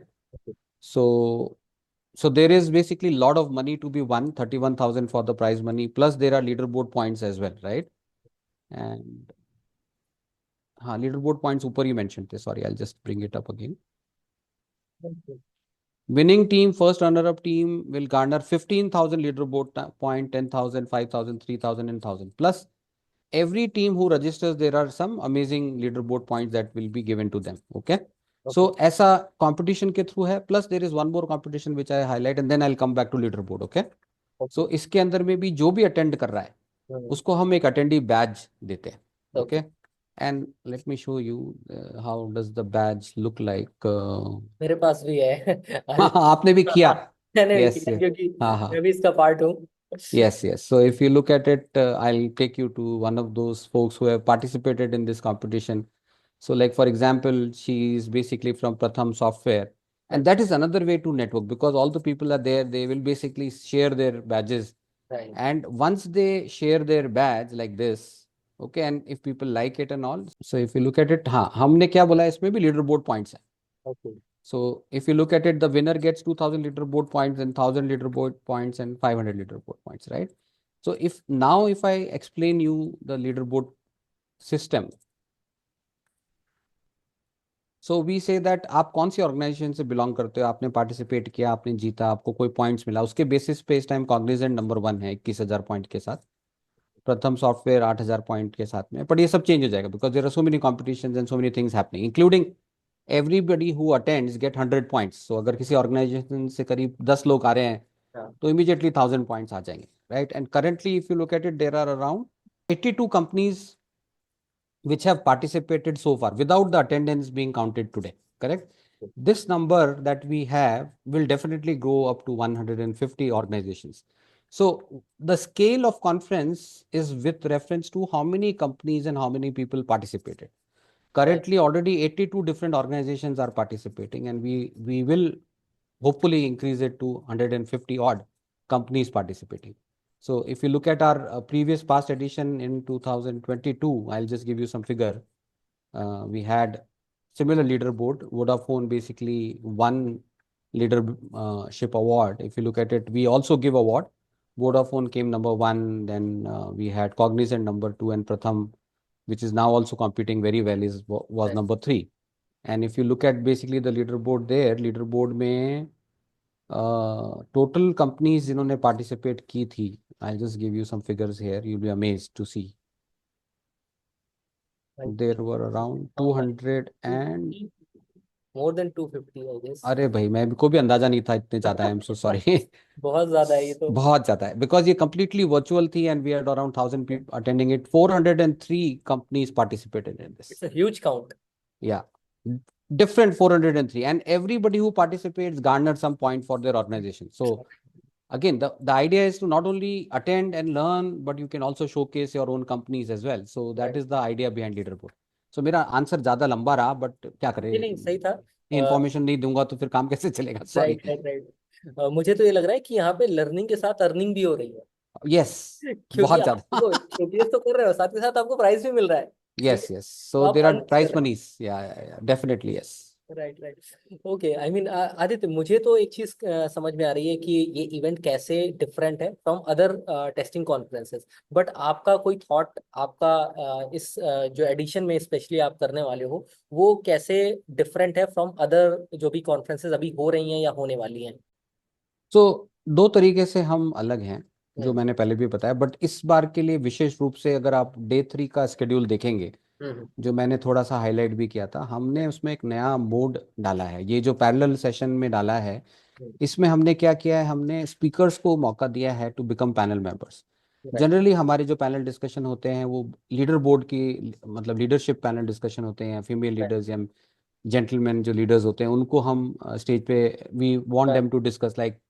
[SPEAKER 2] so so there is basically lot of money to be won, 31,000 for the prize money, plus there are leaderboard points as well, right? And हाँ, leaderboard points ऊपर ही mentioned थे, sorry, I'll just bring it up again. Winning team, first runner-up team will garner 15,000 leaderboard point, 10,000, 5,000, 3,000 and 1,000. Plus, every team who registers, there are some amazing leaderboard points that will be given to them. Okay.
[SPEAKER 1] Okay.
[SPEAKER 2] So, ऐसा competition के through है. Plus, there is one more competition which I highlight and then I'll come back to leaderboard. Okay.
[SPEAKER 1] Okay.
[SPEAKER 2] So, इसके अंदर में भी जो भी attend कर रहा है, उसको हम एक attendee badge देते हैं.
[SPEAKER 1] Okay.
[SPEAKER 2] Okay. And let me show you how does the badge look like.
[SPEAKER 1] मेरे पास भी है
[SPEAKER 2] हाँ हाँ, आपने भी किया.
[SPEAKER 1] मैंने भी
[SPEAKER 2] Yes,
[SPEAKER 1] किया
[SPEAKER 2] yes.
[SPEAKER 1] क्योंकि
[SPEAKER 2] हाँ
[SPEAKER 1] मैं
[SPEAKER 2] हाँ.
[SPEAKER 1] भी इसका पार्ट हूँ।
[SPEAKER 2] Yes, yes. So if you look at it, I'll take you to one of those folks who have participated in this competition. So, like for example, she is basically from Pratham Software, and that is another way to network because all the people are there. They will basically share their badges,
[SPEAKER 1] right.
[SPEAKER 2] and once they share their badge like this, okay, and if people like it and all, so if you look at it, हाँ, हमने क्या बोला इसमें भी leaderboard points है.
[SPEAKER 1] Okay.
[SPEAKER 2] So if you look at it, the winner gets 2,000 leaderboard points and 1,000 leaderboard points and 500 leaderboard points, right? So if I explain you the leaderboard system, so we say that आप कौन सी organisation से belong करते हो, आपने participate किया, आपने जीता, आपको कोई पॉइंट्स मिला, उसके बेसिस पे इस टाइम कॉग्निजेंट नंबर 1 है 21,000 पॉइंट के साथ. प्रथम सॉफ्टवेयर 8,000 पॉइंट के साथ में. बट ये सब चेंज हो जाएगा because there are so many competitions and so many things happening, including everybody who attends get 100 points. So अगर किसी ऑर्गेनाइजेशन से करीब 10 लोग आ रहे हैं
[SPEAKER 1] हाँ।
[SPEAKER 2] तो इमीडिएटली 1,000 पॉइंट्स आ जाएंगे, right? And currently if you look at it, there are around 82 companies which have participated so far without the attendance being counted today, correct? This number that we have will definitely grow up to 150 organizations. So the scale of conference is with reference to how many companies and how many people participated.
[SPEAKER 1] Right.
[SPEAKER 2] Currently already 82 different organizations are participating, and we will hopefully increase it to 150 odd companies participating. So if you look at our previous past edition in 2022, I'll just give you some figure. We had similar leaderboard. Vodafone basically won leadership award. If you look at it, we also give award. Vodafone came number 1. Then we had Cognizant number 2, and Pratham, which is now also competing very well, was
[SPEAKER 1] right.
[SPEAKER 2] number 3. And if you look at basically the leaderboard there, leaderboard में total companies जिन्होंने participate की थी, I just give you some figures here, you be amazed to see. There were around 200 and
[SPEAKER 1] more than 250 I guess.
[SPEAKER 2] अरे भाई मैं को भी अंदाजा नहीं था इतने ज्यादा, आई एम सो सॉरी।
[SPEAKER 1] बहुत ज्यादा है ये तो।
[SPEAKER 2] बहुत ज्यादा है, बिकॉज ये कंप्लीटली वर्चुअल थी and we had around 1000 people attending it. 403 companies participated in this.
[SPEAKER 1] It's a huge count.
[SPEAKER 2] Yeah, different 403, and everybody who participates garnered some point for their organization. So again, the idea is to not only attend and learn, but you can also showcase your own companies as well. So that
[SPEAKER 1] right.
[SPEAKER 2] is the idea behind leaderboard. So मेरा answer ज्यादा लंबा रहा, but क्या
[SPEAKER 1] नहीं
[SPEAKER 2] करें,
[SPEAKER 1] नहीं, सही था।
[SPEAKER 2] इंफॉर्मेशन नहीं दूंगा तो फिर काम कैसे चलेगा, सॉरी।
[SPEAKER 1] Right right right. मुझे तो ये लग रहा है कि यहाँ पे लर्निंग के साथ अर्निंग भी हो रही है।
[SPEAKER 2] यस,
[SPEAKER 1] क्योंकि
[SPEAKER 2] बहुत
[SPEAKER 1] आप
[SPEAKER 2] ज्यादा।
[SPEAKER 1] देखो शोकेस तो कर रहे हो, साथ के साथ आपको प्राइस भी मिल रहा है। ठीक
[SPEAKER 2] यस
[SPEAKER 1] है,
[SPEAKER 2] यस,
[SPEAKER 1] तो
[SPEAKER 2] सो
[SPEAKER 1] आप
[SPEAKER 2] देर आर
[SPEAKER 1] अर्न कर
[SPEAKER 2] प्राइस
[SPEAKER 1] रहे
[SPEAKER 2] मनीज, या डेफिनेटली यस।
[SPEAKER 1] हो। Right right. ओके, आई मीन आदित्य, मुझे तो एक चीज समझ में आ रही है कि ये इवेंट कैसे डिफरेंट है from other testing conferences. But आपका कोई थॉट, आपका जो एडिशन में स्पेशली आप करने वाले हो, वो कैसे डिफरेंट है फ्रॉम अदर जो भी कॉन्फ्रेंसेस अभी हो रही हैं या होने वाली हैं?
[SPEAKER 2] तो दो तरीके से हम अलग हैं, जो
[SPEAKER 1] हम्म
[SPEAKER 2] मैंने पहले भी बताया, बट इस बार के लिए विशेष रूप से अगर आप डे 3 का स्केड्यूल देखेंगे,
[SPEAKER 1] हम्म
[SPEAKER 2] जो मैंने थोड़ा सा हाईलाइट भी किया था, हमने उसमें एक नया मोड डाला है, ये जो पैरेलल सेशन में डाला है। इसमें हमने क्या किया है, हमने स्पीकर्स को मौका दिया है to become panel members.
[SPEAKER 1] Right
[SPEAKER 2] generally हमारे जो पैनल डिस्कशन होते हैं वो लीडर बोर्ड की, मतलब लीडरशिप पैनल डिस्कशन होते हैं, फीमेल
[SPEAKER 1] राइट
[SPEAKER 2] लीडर्स या जेंटलमैन जो लीडर्स होते हैं उनको हम स्टेज पे, we want them to discuss, like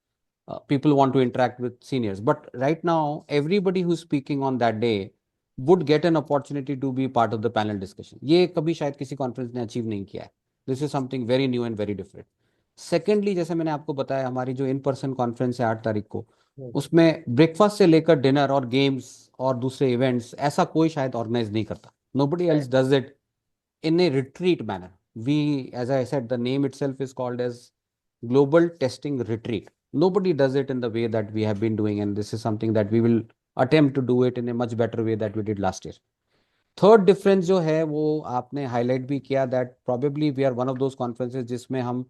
[SPEAKER 2] people want to interact with seniors. But right now, everybody who's speaking on that day would get an opportunity to be part of the panel discussion. ये कभी शायद किसी conference ने achieve नहीं किया है. This is something very new and very different. Secondly, जैसे मैंने आपको बताया, हमारी जो इन पर्सन कॉन्फ्रेंस है 8 तारीख को, उसमें ब्रेकफास्ट से लेकर डिनर और गेम्स और दूसरे इवेंट्स ऐसा कोई शायद ऑर्गेनाइज नहीं करता. Nobody else
[SPEAKER 1] right
[SPEAKER 2] does it in a retreat manner. We, as I said, the name itself is called as Global Testing Retreat. Nobody does it in the way that we have been doing, and this is something that we will attempt to do it in a much better way that we did last year. Third difference जो है वो आपने highlight भी किया, that probably we are one of those conferences जिसमें हम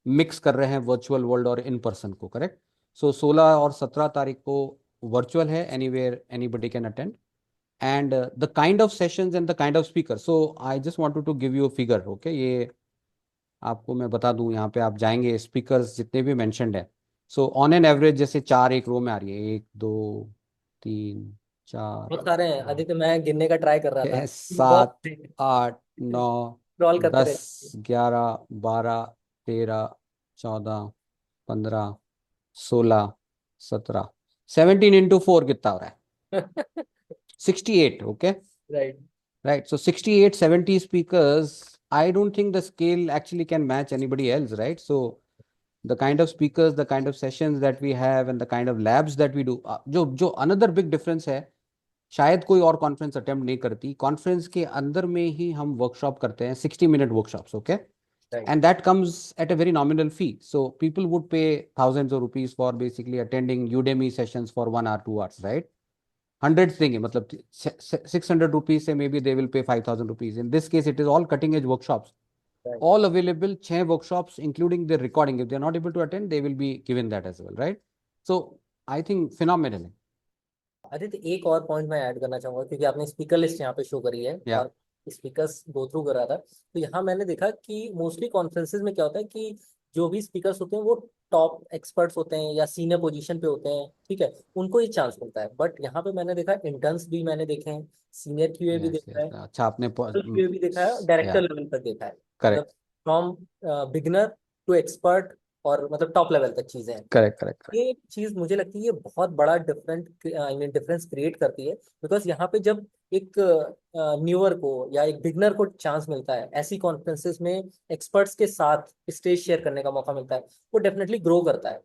[SPEAKER 2] mix कर रहे हैं वर्चुअल वर्ल्ड और इन पर्सन को, करेक्ट? सो 16 और 17 तारीख को वर्चुअल है, anywhere anybody can attend, and the kind of sessions and the kind of speaker. So I just wanted to give you a figure, okay? ये आपको मैं बता दूं, यहाँ पे आप जाएंगे, स्पीकर्स जितने भी मेंशन्ड है, सो ऑन एन एवरेज जैसे चार एक रो में आ रही है, 1 2 3 4
[SPEAKER 1] बहुत सारे हैं
[SPEAKER 2] पाँच
[SPEAKER 1] आदित्य, मैं गिनने का ट्राई कर रहा था।
[SPEAKER 2] 6 7
[SPEAKER 1] बहुत।
[SPEAKER 2] 8 9
[SPEAKER 1] स्क्रॉल करते
[SPEAKER 2] 10
[SPEAKER 1] रहे।
[SPEAKER 2] 11 12 13 14 15 16 17, 17 इंटू 4 कितना हो रहा है? 68, okay?
[SPEAKER 1] Right.
[SPEAKER 2] Right. So 68, 70 speakers, I don't think the scale actually can match anybody else, right? So the kind of speakers, the kind of sessions that we have and the kind of labs that we do, जो another big difference है, शायद कोई और conference attempt नहीं करती, conference के अंदर में ही हम वर्कशॉप करते हैं, 60 minute workshops, okay?
[SPEAKER 1] Right
[SPEAKER 2] And that comes at a very nominal fee. So people would pay thousands of rupees for basically attending Udemy sessions for 1 hour, 2 hours, right? Hundreds देंगे, मतलब 600 rupees से may be they will pay 5000 rupees. In this case it is all cutting edge workshops,
[SPEAKER 1] right.
[SPEAKER 2] all available, 6 workshops including the recording. If they are not able to attend, they will be given that as well, right? So I think phenomenal.
[SPEAKER 1] Aditya, एक और point मैं add करना चाहूंगा, क्योंकि आपने speaker list यहाँ पे show करी है
[SPEAKER 2] Yeah,
[SPEAKER 1] और स्पीकर्स गो थ्रू कर रहा था, तो यहाँ मैंने देखा कि मोस्टली कॉन्फ्रेंसेज में क्या होता है कि जो भी स्पीकर्स होते हैं वो टॉप एक्सपर्ट्स होते हैं या सीनियर पोजीशन पे होते हैं, ठीक है, उनको ये चांस मिलता है। बट यहाँ पे मैंने देखा इंटर्न्स भी मैंने देखे हैं, सीनियर क्यूए भी
[SPEAKER 2] yes,
[SPEAKER 1] देखा
[SPEAKER 2] yes.
[SPEAKER 1] है,
[SPEAKER 2] अच्छा आपने
[SPEAKER 1] क्यूए भी देखा है, डायरेक्टर
[SPEAKER 2] yeah,
[SPEAKER 1] लेवल तक देखा है। मतलब
[SPEAKER 2] correct,
[SPEAKER 1] from beginner to expert, और मतलब टॉप लेवल तक चीजें हैं।
[SPEAKER 2] correct, correct, correct.
[SPEAKER 1] ये चीज मुझे लगती है ये बहुत बड़ा आई मीन डिफरेंस क्रिएट करती है, बिकॉज यहाँ पे जब एक न्यूअर को या एक बिगनर को चांस मिलता है ऐसी कॉन्फ्रेंसेस में एक्सपर्ट्स के साथ स्टेज शेयर करने का मौका मिलता है, वो डेफिनेटली ग्रो करता है।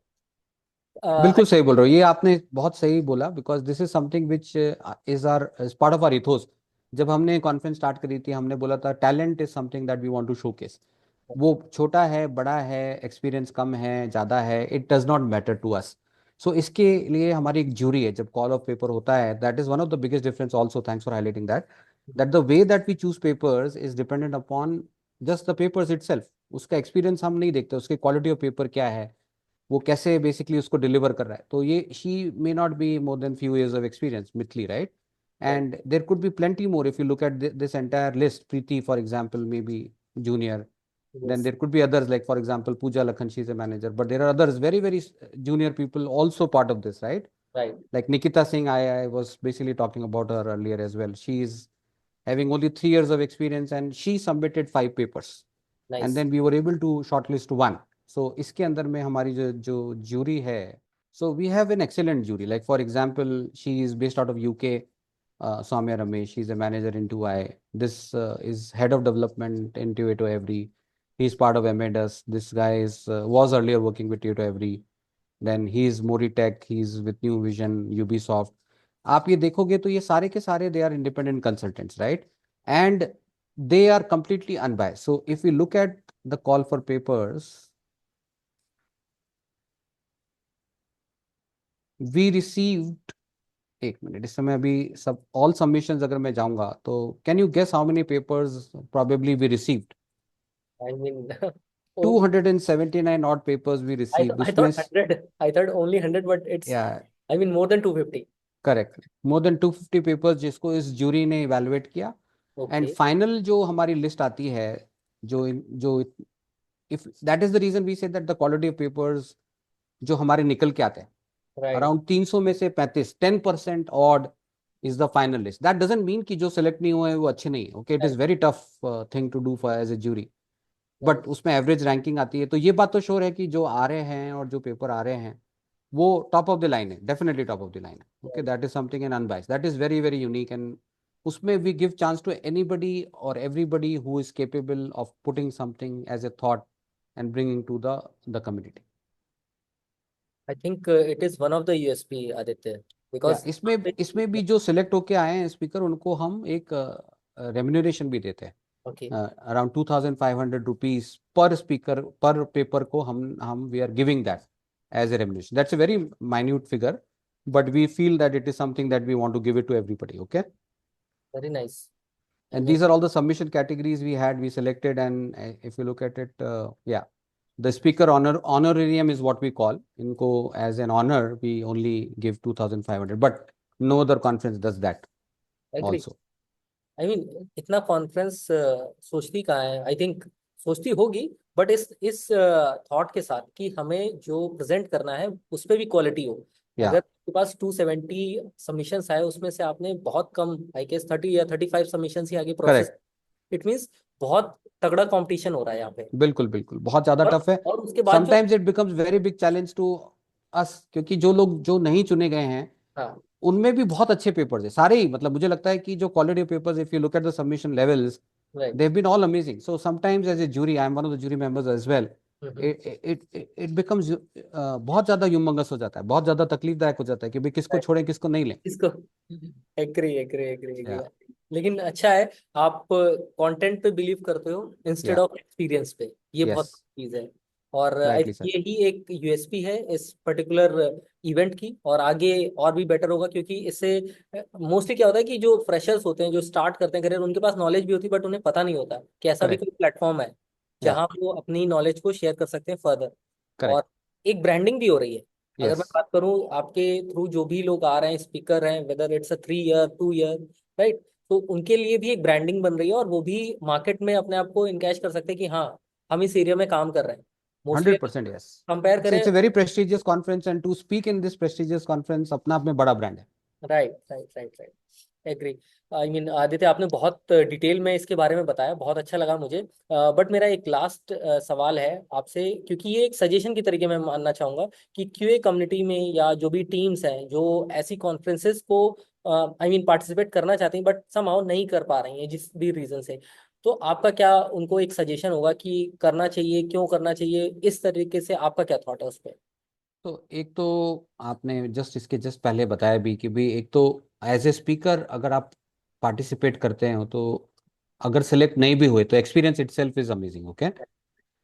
[SPEAKER 2] बिल्कुल सही बोल रहे हो, ये आपने बहुत सही बोला, because this is something which is our is part of our ethos. जब हमने कॉन्फ्रेंस स्टार्ट करी थी, हमने बोला था talent is something that we want to showcase. वो छोटा है, बड़ा है, एक्सपीरियंस कम है, ज़्यादा है, it does not matter to us. So इसके लिए हमारी एक ज्यूरी है, जब कॉल ऑफ पेपर होता है, that is one of the biggest difference also, thanks for highlighting that, that the way that we choose papers is dependent upon just the papers itself. उसका experience हम नहीं देखते, उसकी quality of paper क्या है, वो कैसे बेसिकली उसको डिलीवर कर रहा है. तो ये she may not be more than few years of experience, Mithali, right? And there could be plenty more if you look at this entire list. Preeti, for example, maybe junior. Then
[SPEAKER 1] yes,
[SPEAKER 2] there could be others, like for example, Pooja Lakhan, she's a manager, but there are others, very, very junior people also part of this, right?
[SPEAKER 1] Right,
[SPEAKER 2] Like Nikita Singh, I was basically talking about her earlier as well. She is having only 3 years of experience and she submitted 5 papers. And
[SPEAKER 1] nice,
[SPEAKER 2] then we were able to shortlist one. So इसके अंदर में हमारी जो jury है, so we have an excellent jury. Like for example, she is based out of UK, Soumya Ramesh. She's a manager in 2i. This is head of development in Toyota Every. He's part of Amadeus. This guy is was earlier working with Toyota Every. Then he is Moritech. He's with New Vision, Ubisoft. आप ये देखोगे तो ये सारे के सारे they are independent consultants, right? And they are completely unbiased. So if we look at the call for papers, we received, एक minute, इस समय अभी सब all submissions अगर मैं जाऊंगा तो can you guess how many papers probably we received?
[SPEAKER 1] I mean
[SPEAKER 2] 279 odd papers we received.
[SPEAKER 1] I
[SPEAKER 2] उसमें
[SPEAKER 1] thought 100, I thought only 100, but it's,
[SPEAKER 2] या
[SPEAKER 1] I mean, more than 250.
[SPEAKER 2] Correct, more than 250 papers जिसको इस jury ने evaluate किया. And
[SPEAKER 1] okay,
[SPEAKER 2] final जो हमारी list आती है, जो if that is the reason we say that the quality of papers जो हमारे निकल के आते हैं,
[SPEAKER 1] राइट,
[SPEAKER 2] अराउंड 300 में से 35, 10% odd is the final list. That doesn't mean कि जो सिलेक्ट नहीं हुए हैं वो अच्छे नहीं. Okay, it is
[SPEAKER 1] right,
[SPEAKER 2] very tough thing to do for as a jury,
[SPEAKER 1] right,
[SPEAKER 2] but उसमें एवरेज रैंकिंग आती है. तो ये बात तो श्योर है कि जो आ रहे हैं और जो पेपर आ रहे हैं वो टॉप ऑफ द लाइन है, definitely top of the line है. Okay,
[SPEAKER 1] right.
[SPEAKER 2] That is something in unbiased, that is very very unique. And उसमें we give chance to anybody और everybody who is capable of putting something as a thought and bringing to the community.
[SPEAKER 1] I think it is one of the USP, Aditya,
[SPEAKER 2] या
[SPEAKER 1] because
[SPEAKER 2] इसमें भी जो select होके आए हैं speaker, उनको हम एक रेम्यूनरेशन भी देते हैं.
[SPEAKER 1] okay,
[SPEAKER 2] अराउंड 2,500 रुपीज पर स्पीकर पर पेपर को हम we are giving that as a remuneration. That's a very minute figure, but we feel that it is something that we want to give it to everybody. Okay.
[SPEAKER 1] very nice. I
[SPEAKER 2] And
[SPEAKER 1] mean,
[SPEAKER 2] these are all the submission categories we selected. And if you look at it, yeah, the speaker honorarium is what we call. Inko as an honor, we only give 2,500, but no other conference does that
[SPEAKER 1] agree.
[SPEAKER 2] also.
[SPEAKER 1] I mean, इतना conference सोचती कहाँ है? I think सोचती होगी, but इस thought के साथ कि हमें जो प्रेजेंट करना है उस पे भी क्वालिटी हो. अगर
[SPEAKER 2] Yeah,
[SPEAKER 1] आपके पास 270 सबमिशंस आए, उसमें से आपने बहुत कम, आई गेस 30 या 35 सबमिशंस ही आगे प्रोसेस,
[SPEAKER 2] correct.
[SPEAKER 1] इट मीन्स बहुत तगड़ा कंपटीशन हो रहा है यहाँ पे.
[SPEAKER 2] बिल्कुल बिल्कुल, बहुत ज्यादा टफ है.
[SPEAKER 1] और उसके बाद जो,
[SPEAKER 2] sometimes it becomes very big challenge to us, क्योंकि जो लोग जो नहीं चुने गए हैं
[SPEAKER 1] हाँ,
[SPEAKER 2] उनमें भी बहुत अच्छे पेपर्स है सारे ही. मतलब मुझे लगता है कि जो quality of papers, if you look at the submission levels,
[SPEAKER 1] right,
[SPEAKER 2] they have been all amazing. So sometimes as a jury, I am one of the jury members as well. It becomes बहुत ज्यादा humongous हो जाता है, बहुत ज्यादा तकलीफदायक हो जाता है कि भाई किसको छोड़ें किसको नहीं लें.
[SPEAKER 1] इसको एग्री एग्री एग्री एग्री.
[SPEAKER 2] या
[SPEAKER 1] लेकिन अच्छा है, आप कंटेंट पे बिलीव करते हो इंस्टेड
[SPEAKER 2] या
[SPEAKER 1] ऑफ एक्सपीरियंस पे, ये बहुत
[SPEAKER 2] यस,
[SPEAKER 1] चीज है. और आई
[SPEAKER 2] राइटली
[SPEAKER 1] थिंक
[SPEAKER 2] सर,
[SPEAKER 1] यही एक यूएसपी है इस पर्टिकुलर इवेंट की. और आगे और भी बेटर होगा, क्योंकि इससे मोस्टली क्या होता है कि जो फ्रेशर्स होते हैं, जो स्टार्ट करते हैं करियर, उनके पास नॉलेज भी होती है, बट उन्हें पता नहीं होता कि ऐसा भी
[SPEAKER 2] करेक्ट.
[SPEAKER 1] कोई प्लेटफॉर्म है
[SPEAKER 2] या
[SPEAKER 1] जहाँ वो अपनी नॉलेज को शेयर कर सकते हैं फर्दर. और
[SPEAKER 2] करेक्ट.
[SPEAKER 1] एक ब्रांडिंग भी हो रही है. अगर
[SPEAKER 2] यस,
[SPEAKER 1] मैं बात करूं, आपके थ्रू जो भी लोग आ रहे हैं, स्पीकर हैं, whether it's a 3 year 2 year, right, तो उनके लिए भी एक ब्रांडिंग बन रही है, और वो भी मार्केट में अपने आप को इनकैश कर सकते हैं कि हाँ, हम इस एरिया में काम कर रहे हैं. Mostly
[SPEAKER 2] 100% yes.
[SPEAKER 1] कंपेयर करें,
[SPEAKER 2] it's a very prestigious conference and to speak in this prestigious conference अपना आप में बड़ा ब्रांड है.
[SPEAKER 1] Right right right right, agree. I mean Aditya, आपने बहुत डिटेल में इसके बारे में बताया, बहुत अच्छा लगा मुझे. बट मेरा एक लास्ट सवाल है आपसे, क्योंकि ये एक सजेशन की तरीके में मानना चाहूंगा कि क्यूए कम्युनिटी में या जो भी टीम्स हैं जो ऐसी कॉन्फ्रेंसेस को आई मीन पार्टिसिपेट करना चाहती हैं, बट समहाउ नहीं कर पा रही हैं जिस भी रीजन से, तो आपका क्या उनको एक सजेशन होगा कि करना चाहिए, क्यों करना चाहिए, इस तरीके से आपका क्या थॉट है उस पर?
[SPEAKER 2] तो एक तो आपने जस्ट पहले बताया भी कि भाई एक तो एज ए स्पीकर अगर आप पार्टिसिपेट करते हो तो अगर सेलेक्ट नहीं भी हुए तो experience itself is amazing. Okay.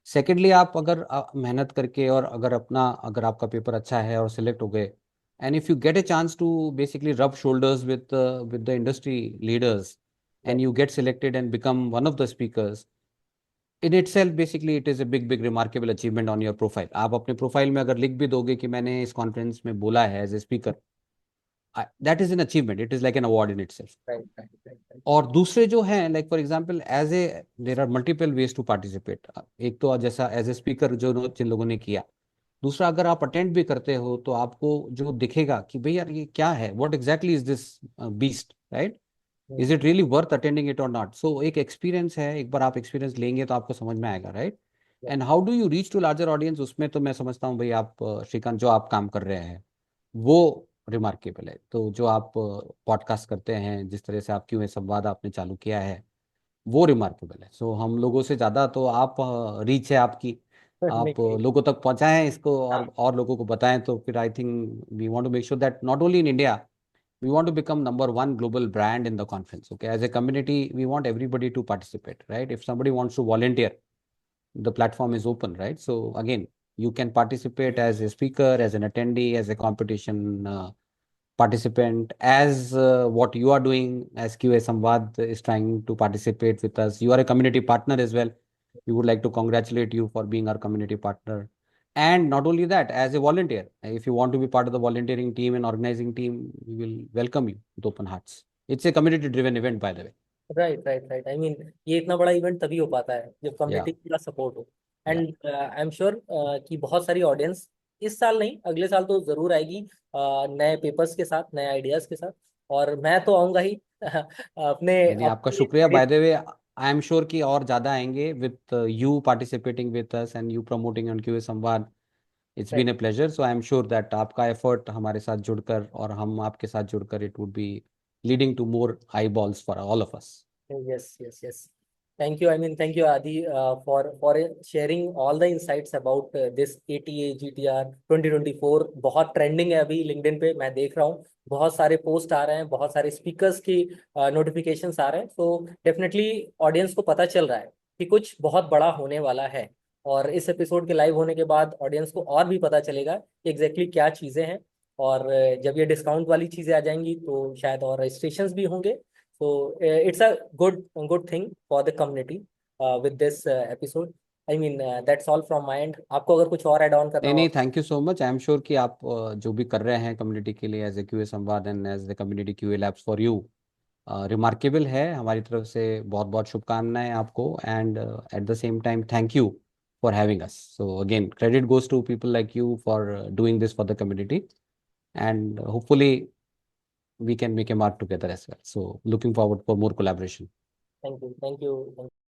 [SPEAKER 2] Secondly आप अगर मेहनत करके और अगर आपका पेपर अच्छा है और सिलेक्ट हो गए, and if you get a chance to basically rub shoulders with the industry leaders and you get selected and become one of the speakers, in itself basically it is a big remarkable achievement on your profile. आप अपने profile में अगर लिख भी दोगे कि मैंने इस कॉन्फ्रेंस में बोला है as a speaker, that is an achievement, it is like an award in itself.
[SPEAKER 1] Right right right right.
[SPEAKER 2] और दूसरे जो हैं, like for example as a there are multiple ways to participate. एक तो जैसा एज ए स्पीकर जिन लोगों ने किया, दूसरा अगर आप अटेंड भी करते हो तो आपको जो दिखेगा कि भाई यार ये क्या है, what exactly is this beast, right? Is it really worth attending it और नॉट? सो एक एक्सपीरियंस है, एक बार आप एक्सपीरियंस लेंगे तो आपको समझ में आएगा, right? And how do you reach to larger audience, उसमें तो मैं समझता हूँ भाई आप श्रीकांत जो आप काम कर रहे हैं वो रिमार्केबल है। तो जो आप पॉडकास्ट करते हैं, जिस तरह से आप क्यों संवाद आपने चालू किया है, वो रिमार्केबल है। सो हम लोगों से ज़्यादा तो आप रीच है आपकी,
[SPEAKER 1] नहीं
[SPEAKER 2] आप
[SPEAKER 1] नहीं।
[SPEAKER 2] लोगों तक पहुंचाएं इसको
[SPEAKER 1] हाँ
[SPEAKER 2] और लोगों को बताएं, तो फिर I think we want to make sure that not only in India, we want to become number one global brand in the conference. Okay, as a community we want everybody to participate, right? If somebody wants to volunteer, the platform is open, right? So again, you can participate as a speaker, as an attendee, as a competition participant, as what you are doing, as QA Samvad is trying to participate with us. You are a community partner as well. We would like to congratulate you for being our community partner. And not only that, as a volunteer, if you want to be part of the volunteering team and organizing team, we will welcome you with open hearts. It's a community driven event, by the way.
[SPEAKER 1] Right right right. I mean ये इतना बड़ा event तभी हो पाता है जब
[SPEAKER 2] Yeah,
[SPEAKER 1] community का support हो।
[SPEAKER 2] yeah.
[SPEAKER 1] And I am sure कि बहुत सारी ऑडियंस इस साल नहीं अगले साल तो जरूर आएगी, नए पेपर्स के साथ, नए आइडियाज के साथ। और मैं तो आऊंगा ही अपने
[SPEAKER 2] नहीं नहीं, आपका
[SPEAKER 1] अपने
[SPEAKER 2] शुक्रिया, बाय
[SPEAKER 1] मेरे-
[SPEAKER 2] the way. I am sure कि और ज्यादा आएंगे with you participating with us and you promoting on QA Samvaad. It's been a pleasure. So I am sure that आपका एफर्ट हमारे साथ जुड़कर और हम आपके साथ जुड़कर, it would be leading to more eyeballs for all of us.
[SPEAKER 1] Yes, yes, yes. Thank you. I mean, thank you, Adi, for sharing all the insights about this ATA GTR 2024। बहुत trending है अभी LinkedIn पे, मैं देख रहा हूँ बहुत सारे पोस्ट आ रहे हैं, बहुत सारे स्पीकर्स की नोटिफिकेशंस आ रहे हैं। तो डेफिनेटली ऑडियंस को पता चल रहा है कि कुछ बहुत बड़ा होने वाला है। और इस एपिसोड के लाइव होने के बाद ऑडियंस को और भी पता चलेगा कि एग्जैक्टली क्या चीज़ें हैं। और जब ये डिस्काउंट वाली चीज़ें आ जाएंगी तो शायद और रजिस्ट्रेशंस भी होंगे। So it's a good thing for the community with this episode. I mean that's all from my end. आपको अगर कुछ और ऐड ऑन करना
[SPEAKER 2] नहीं
[SPEAKER 1] हो।
[SPEAKER 2] नहीं, thank you so much. I am sure कि आप जो भी कर रहे हैं कम्युनिटी के लिए as a QA Samvad and as the community QA labs for you, remarkable है। हमारी तरफ से बहुत बहुत शुभकामनाएं आपको, and at the same time thank you for having us. So again credit goes to people like you for doing this for the community, and hopefully we can make a mark together as well. So looking forward for more collaboration.
[SPEAKER 1] Thank you thank you.